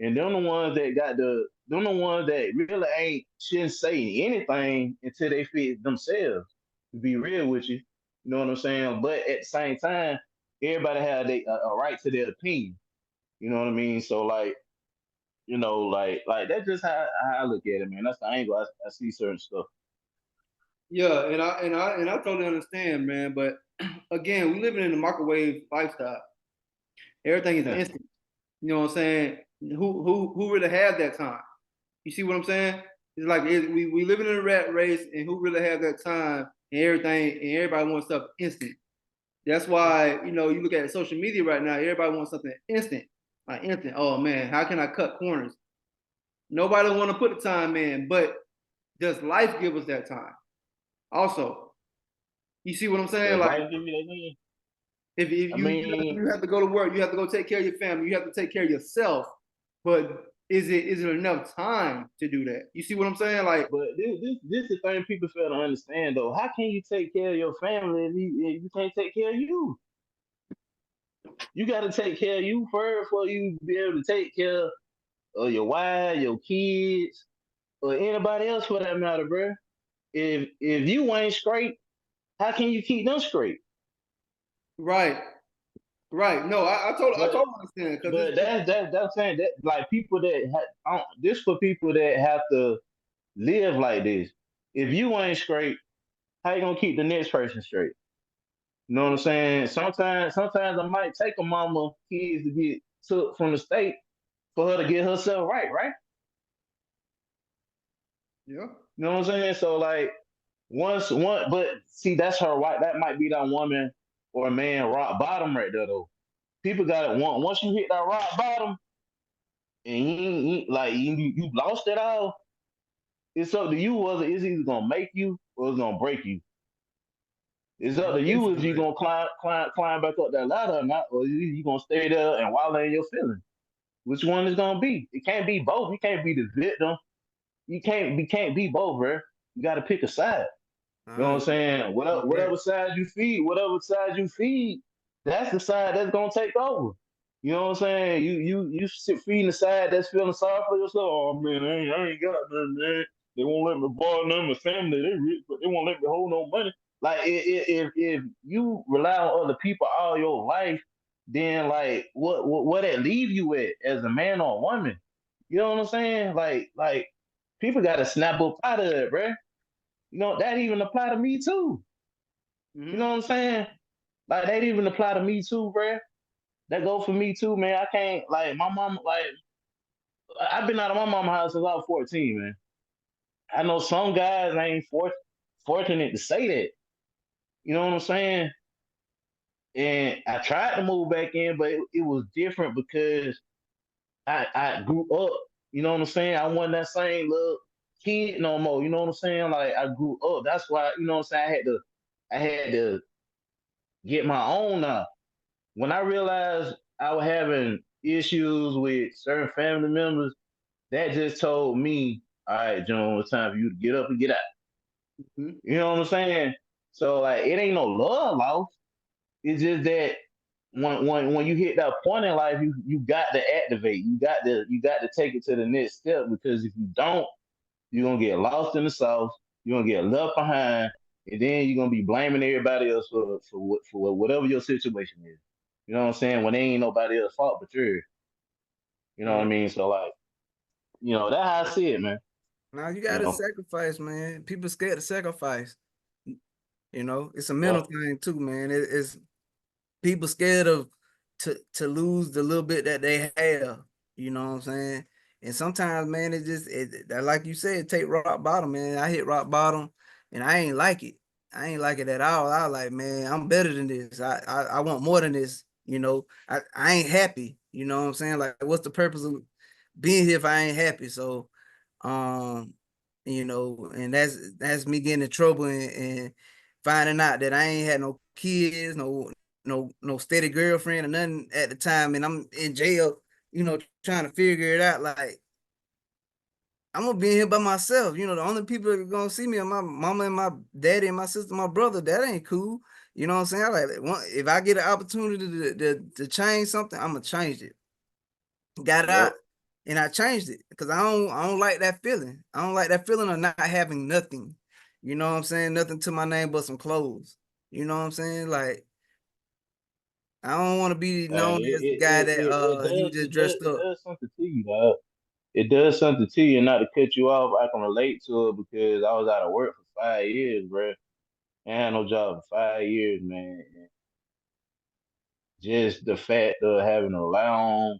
And they're the ones that them the ones that really ain't shouldn't say anything until they fit themselves. To be real with you, you know what I'm saying. But at the same time, everybody have a right to their opinion. You know what I mean. So like, like that's just how I look at it, man. That's the angle I see certain stuff. Yeah, and I totally understand, man. But again, we living in a microwave lifestyle. Everything is Yeah, instant. You know what I'm saying? Who really have that time? You see what I'm saying? It's like we living in a rat race, and who really have that time and everything, and everybody wants stuff instant. That's why you look at social media right now. Everybody wants something instant, like instant. Oh man, how can I cut corners? Nobody want to put the time in, but does life give us that time? Also, you see what I'm saying? does Like life give you that mean? if I you mean, have to go to work, you have to go take care of your family, you have to take care of yourself. But is it enough time to do that? You see what I'm saying? Like but this is the thing people fail to understand though. How can you take care of your family if you can't take care of you? You got to take care of you first before you be able to take care of your wife, your kids, or anybody else for that matter, bro. If you ain't straight, how can you keep them straight? right, right. No, I But totally understand because but that's saying that like people that this for people that have to live like this. If you ain't straight, how you gonna keep the next person straight? You know what I'm saying? Sometimes I might take a mama kids to get took from the state for her to get herself right, right? yeah. You know what I'm saying? So like but see that's her right. That might be that woman or man rock bottom right there though. People got it once you hit that rock bottom and like you lost it all. It's up to you whether it's either gonna make you or it's gonna break you. It's up to you if you Definitely. gonna climb back up that ladder or not, or you gonna stay there and wallow in your feelings. Which one is gonna be? It can't be both. You can't be the victim. You can't be both, bro. You gotta pick a side. You know what I'm saying? You're right. Whatever side you feed, that's the side that's gonna take over. You know what I'm saying? You sit feeding the side that's feeling sorry for yourself. Oh man, I ain't got nothing, man. They won't let me borrow none of my family. They rich, but they won't let me hold no money. Like if you rely on other people all your life, then like what that leave you at as a man or a woman? You know what I'm saying? Like people gotta snap up out of it, bruh. That even apply to me too. You know Hmm. what I'm saying? Like that even apply to me too, bruh. That go for me too, man. I can't like my mom. Like I've been out of my mama house since I was 14, man. I know some guys ain't fortunate to say that. You know what I'm saying? And I tried to move back in, but it was different because I grew up. You know what I'm saying? I wasn't that same little kid no more. You know what I'm saying? Like I grew up. That's why you know what I'm saying. I had to get my own now. When I realized I was having issues with certain family members, that just told me, all right, John, it's time for you to get up and get out. Hmm. You know what I'm saying? So like it ain't no love lost. It's just that when you hit that point in life, you got to activate. You got to take it to the next step because if you don't, you're gonna get lost in the sauce. You're gonna get left behind, and then you're gonna be blaming everybody else for whatever your situation is. You know what I'm saying? When they ain't nobody else's fault but yours. You know what I Right. mean? So like, that's how I see it, man. Now you You gotta know? sacrifice, man. People scared to sacrifice. It's a mental Yeah. thing too, man. It's people scared of to lose the little bit that they have. You know what I'm saying? And sometimes, man, like you said, take rock bottom, man. I hit rock bottom, and I ain't like it. I ain't like it at all. I was like, man, I'm better than this. I want more than this. I ain't happy. You know what I'm saying? Like, what's the purpose of being here if I ain't happy? So, um, and that's me getting in trouble and finding out that I ain't had no kids, no steady girlfriend or nothing at the time, and I'm in jail, trying to figure it out. Like I'm gonna be here by myself. The only people that are gonna see me are my mama and my daddy and my sister, my brother. That ain't cool. You know what I'm saying? If I get an opportunity to change something, I'm gonna change it. Got Yep. out. and I changed it because I don't like that feeling. I don't like that feeling of not having nothing. You know what I'm saying? Nothing to my name but some clothes. You know what I'm saying? Like I don't want to be Like known as the guy that he was just dressed it up. does something to you, dog. It does something to you, and not to cut you off. I can relate to it because I was out of work for 5 years, bro. I had no job for 5 years, man. And just the fact of having a lie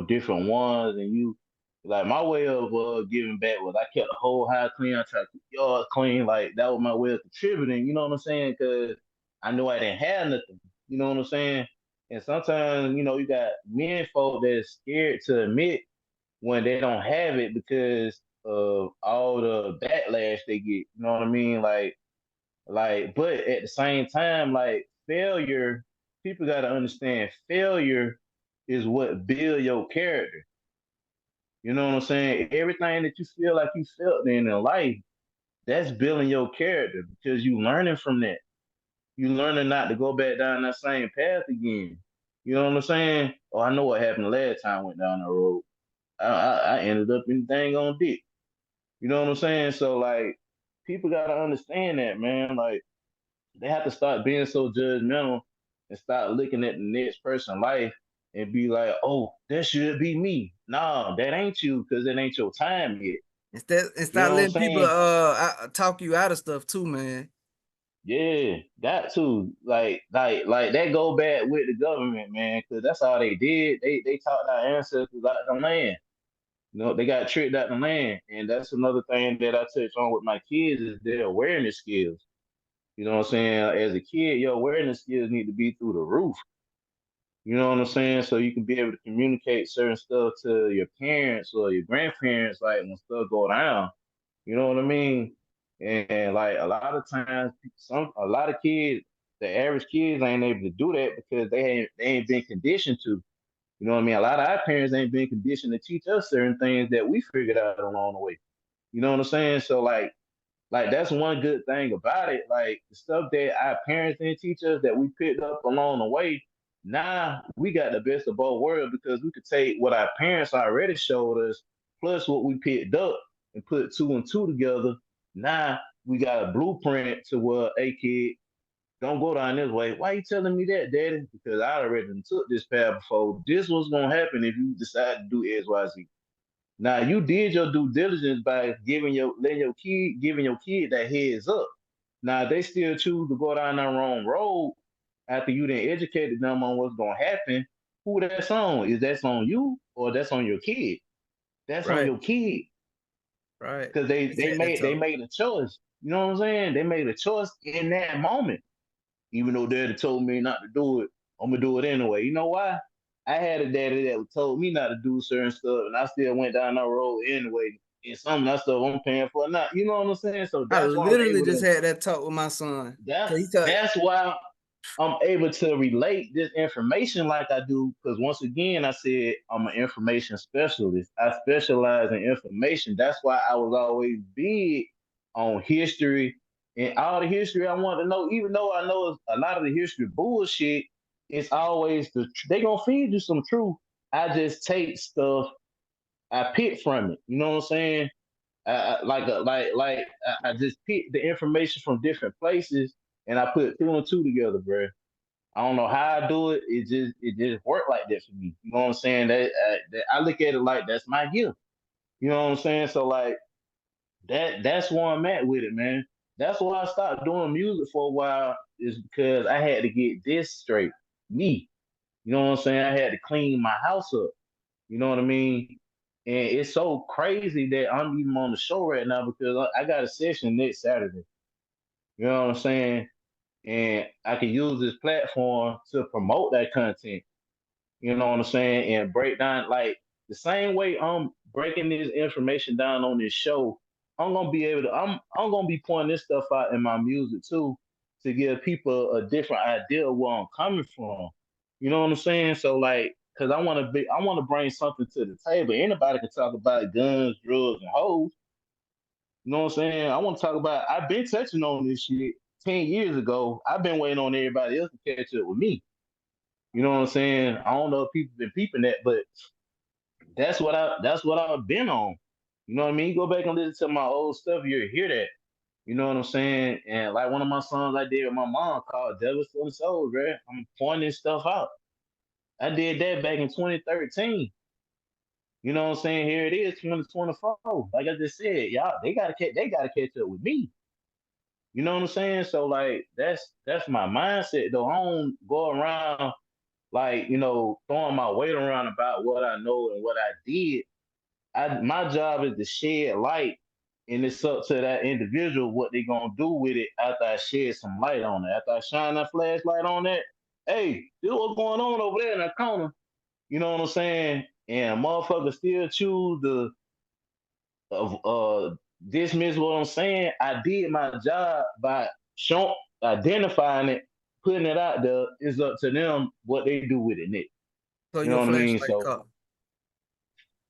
different ones, and you like my way of giving back was I kept the whole house clean. I tried to keep the yard clean. Like that was my way of contributing. You know what I'm saying? Because I knew I didn't have nothing. You know what I'm saying? And sometimes you got men folk that's scared to admit when they don't have it because of all the backlash they get. You know what I mean? But at the same time, like failure, people got to understand failure is what build your character. You know what I'm saying? Everything that you feel like you felt in life, that's building your character because you learning from that. You learning not to go back down that same path again. You know what I'm saying? Oh, I know what happened the last time I went down the road. I ended up in dang on dick. You know what I'm saying? So like, people gotta understand that, man. Like, they have to start being so judgmental and start looking at the next person's life and be like, oh, that should be me. Nah, that ain't you because it ain't your time yet. Instead and You start know what I'm letting people saying? talk you out of stuff too, man. Yeah, got to like that go back with the government, man, because that's all they did. They taught our ancestors out the land. They got tricked out the land, and that's another thing that I touch on with my kids is their awareness skills. You know what I'm saying? As a kid, your awareness skills need to be through the roof. You know what I'm saying? So you can be able to communicate certain stuff to your parents or your grandparents, like when stuff go down. You know what I mean? And like a lot of times, a lot of kids, the average kids ain't able to do that because they ain't been conditioned to. You know what I mean? A lot of our parents ain't been conditioned to teach us certain things that we figured out along the way. You know what I'm saying? So like that's one good thing about it. Like the stuff that our parents didn't teach us that we picked up along the way. Now we got the best of both worlds because we could take what our parents already showed us, plus what we picked up, and put two and two together. Now we got a blueprint to where, hey kid, don't go down this way. Why you telling me that, Daddy? Because I already took this path before. This was gonna happen if you decide to do X, Y, Z. Now you did your due diligence by giving your kid that heads up. Now they still choose to go down that wrong road after you didn't educated them on what's gonna happen. Who that's on? Is that's on you or that's on your kid? That's on Right, your kid right. because they Just they had that made they talk. made a choice. You know what I'm saying? They made a choice in that moment. Even though daddy told me not to do it, I'm gonna do it anyway. You know why? I had a daddy that told me not to do certain stuff, and I still went down that road anyway. And some of that stuff I'm paying for not. You know what I'm saying? So I that's why I'm literally able just to. had that talk with my son. That's 'Cause he told that's why I'm able to relate this information like I do. Because once again, I said I'm an information specialist. I specialize in information. That's why I was always big on history and all the history I want to know. Even though I know a lot of the history bullshit, it's always they gonna feed you some truth. I just take stuff I pick from it. You know what I'm saying? I just pick the information from different places and I put two and two together, bro. I don't know how I do it. It just worked like that for me. You know what I'm saying? That I look at it like that's my gift. You know what I'm saying? So like that's where I'm at with it, man. That's why I stopped doing music for a while is because I had to get this straight. Me. You know what I'm saying? I had to clean my house up. You know what I mean? And it's so crazy that I'm even on the show right now because I got a session next Saturday. You know what I'm saying? And I can use this platform to promote that content. You know what I'm saying? And break down like the same way I'm breaking this information down on this show. I'm gonna be pointing this stuff out in my music too to give people a different idea of where I'm coming from. You know what I'm saying? So like, cause I want to bring something to the table. Anybody can talk about guns, drugs, and hoes. You know what I'm saying? I want to talk about. I've been touching on this shit 10 years ago. I've been waiting on everybody else to catch up with me. You know what I'm saying? I don't know if people been peeping that, but that's what I've been on. You know what I mean? You go back and listen to my old stuff, you'll hear that. You know what I'm saying? And like one of my songs I did with my mom called Devils for the Soul, bro. I'm pointing stuff out. I did that back in 2013. You know what I'm saying? Here it is, 2024. Like I just said, y'all, they gotta catch up with me. You know what I'm saying? So like that's my mindset though. I don't go around like, throwing my weight around about what I know and what I did. My job is to shed light, and it's up to that individual what they gonna do with it after I shed some light on it. After I shine that flashlight on that, hey, this what's going on over there in that corner. You know what I'm saying? And motherfuckers still choose to dismiss what I'm saying. I did my job by showing, identifying it, putting it out there. It's up to them what they do with it, Nick. So You know your what I mean? flashlight So caught.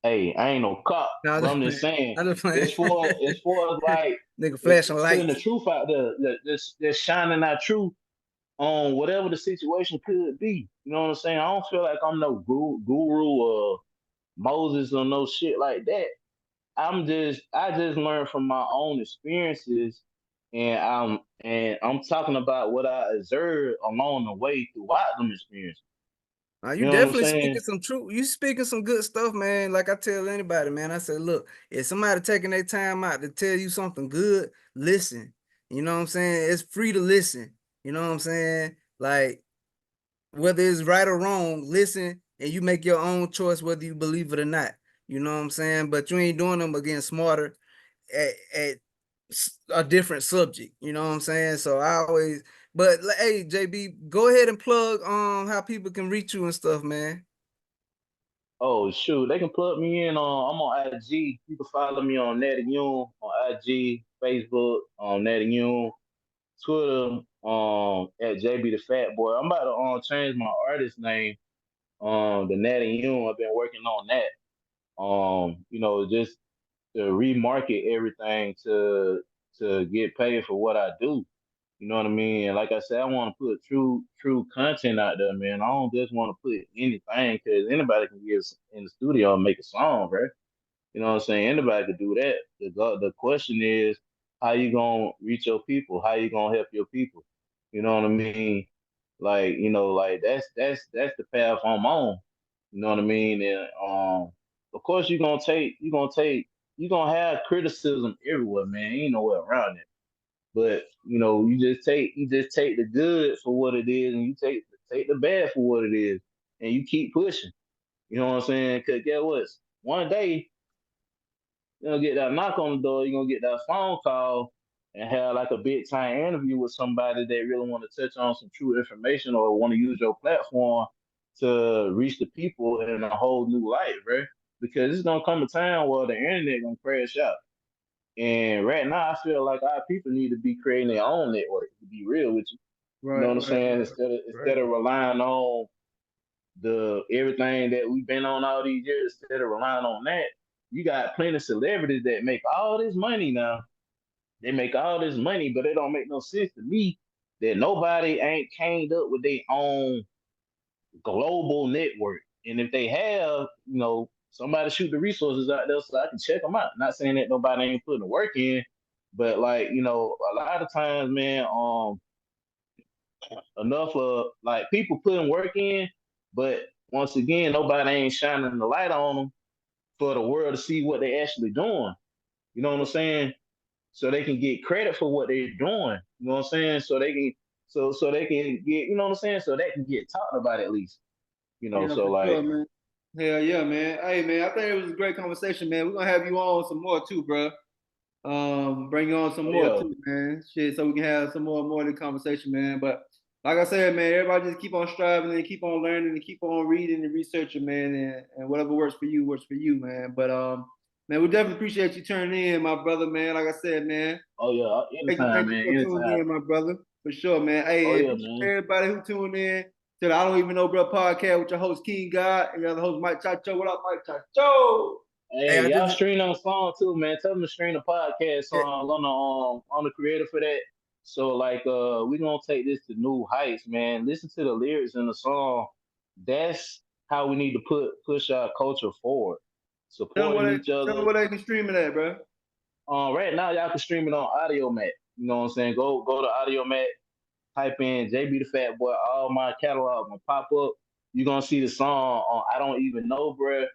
hey, I ain't no cop, No, I'm but just I'm just playing. saying, I'm just playing. as far as like Nigga flashing putting the lights. truth out there, just shining that truth on whatever the situation could be. You know what I'm saying? I don't feel like I'm no guru or Moses or no shit like that. I just learned from my own experiences, and I'm talking about what I observed along the way throughout them experiences. You You know what I'm definitely saying? speaking some truth. You speaking some good stuff, man. Like I tell anybody, man. I said, look, if somebody taking their time out to tell you something good, listen. You know what I'm saying? It's free to listen. You know what I'm saying? Like whether it's right or wrong, listen, and you make your own choice whether you believe it or not. You know what I'm saying? But you ain't doing them again smarter at a different subject. You know what I'm saying? So I always, but hey, JB, go ahead and plug how people can reach you and stuff, man. Oh shoot, they can plug me in on. I'm on IG. You can follow me on Natty Yoon on IG, Facebook on Natty Yoon, Twitter at JB the Fat Boy. I'm about to change my artist name the Natty Yoon. I've been working on that. Just to remarket everything to get paid for what I do. You know what I mean? And like I said, I want to put true content out there, man. I don't just want to put anything because anybody can get in the studio and make a song, right? You know what I'm saying? Anybody could do that. The question is, how you gonna reach your people? How you gonna help your people? You know what I mean? Like, like that's the path I'm on. You know what I mean? And of course you're gonna have criticism everywhere, man. Ain't nowhere around it. But you just take the good for what it is, and you take the bad for what it is, and you keep pushing. You know what I'm saying? Cause get what? One day you're gonna get that knock on the door. You're gonna get that phone call and have like a big time interview with somebody that really want to touch on some true information or want to use your platform to reach the people in a whole new light, bro. Because it's gonna come a time where the internet gonna crash out. And right now, I feel like our people need to be creating their own network. To be real with you, you know Right, what I'm right, saying? right, right. Instead of relying on the everything that we've been on all these years, instead of relying on that, you got plenty of celebrities that make all this money now. They make all this money, but it don't make no sense to me that nobody ain't came up with their own global network. And if they have, somebody shoot the resources out there so I can check them out. Not saying that nobody ain't putting the work in, but like, a lot of times, man, enough of like people putting work in, but once again, nobody ain't shining the light on them for the world to see what they actually doing. You know what I'm saying? So they can get credit for what they're doing. You know what I'm saying? So they can get, you know what I'm saying? So they can get talked about at least. Yeah, So for sure, like, man. Hell yeah, man. Hey, man, I think it was a great conversation, man. We're gonna have you on some more too, bro. Bring you on some oh more yeah, too, man. Shit, so we can have some more of the conversation, man. But like I said, man, everybody just keep on striving and keep on learning and keep on reading and researching, man. And whatever works for you, man. But man, we definitely appreciate you turning in, my brother, man. Like I said, man. oh yeah, anytime, Thank you man, for tuning anytime. in, my brother. For sure, man. Oh Hey, and yeah, appreciate man. everybody who tuned in to the I Don't Even Know Bro podcast with your host King God and your other host Mike Chacho. What up, Mike Chacho? Hey, Hey, I y'all just stream on song too, man. Tell them to stream the podcast eh, songs on the creator for that. So like we gonna take this to new heights, man. Listen to the lyrics in the song. That's how we need to push our culture forward. supporting each Tell them other. where they can stream it at, bro. Right now, y'all can stream it on Audio Mac. You know what I'm saying? Go to Audio Mac, type in JB the Fat Boy, all my catalog gonna pop up. You're gonna see the song on I Don't Even Know, bruh,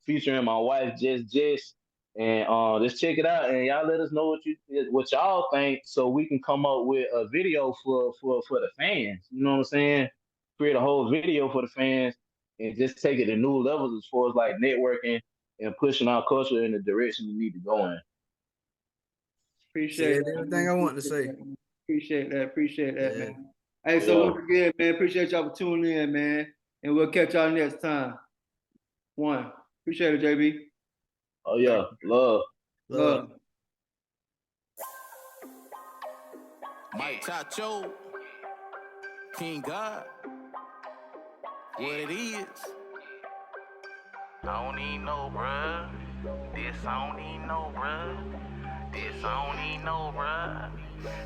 featuring my wife Jess. And just check it out and y'all let us know what y'all think so we can come up with a video for the fans. You know what I'm saying? Create a whole video for the fans and just take it to new levels as far as like networking and pushing our culture in the direction we need to go in. Appreciate Said that. everything I want to say. Appreciate that. Appreciate that, Yeah. man. Hey, so once again, man, appreciate y'all for tuning in, man. And we'll catch y'all next time. One. Appreciate it, JB. Oh yeah, love. Love. Mike Chacho, King God, what it is. I don't even know, bruh. This I don't even know, bruh. This I don't even know, bruh.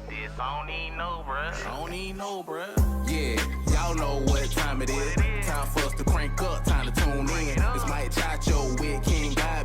This I don't even know, bruh. I don't even know, bruh. Yeah, y'all know what time it is. Time for us to crank up, time to tune in. It's Mike Chacho with King God.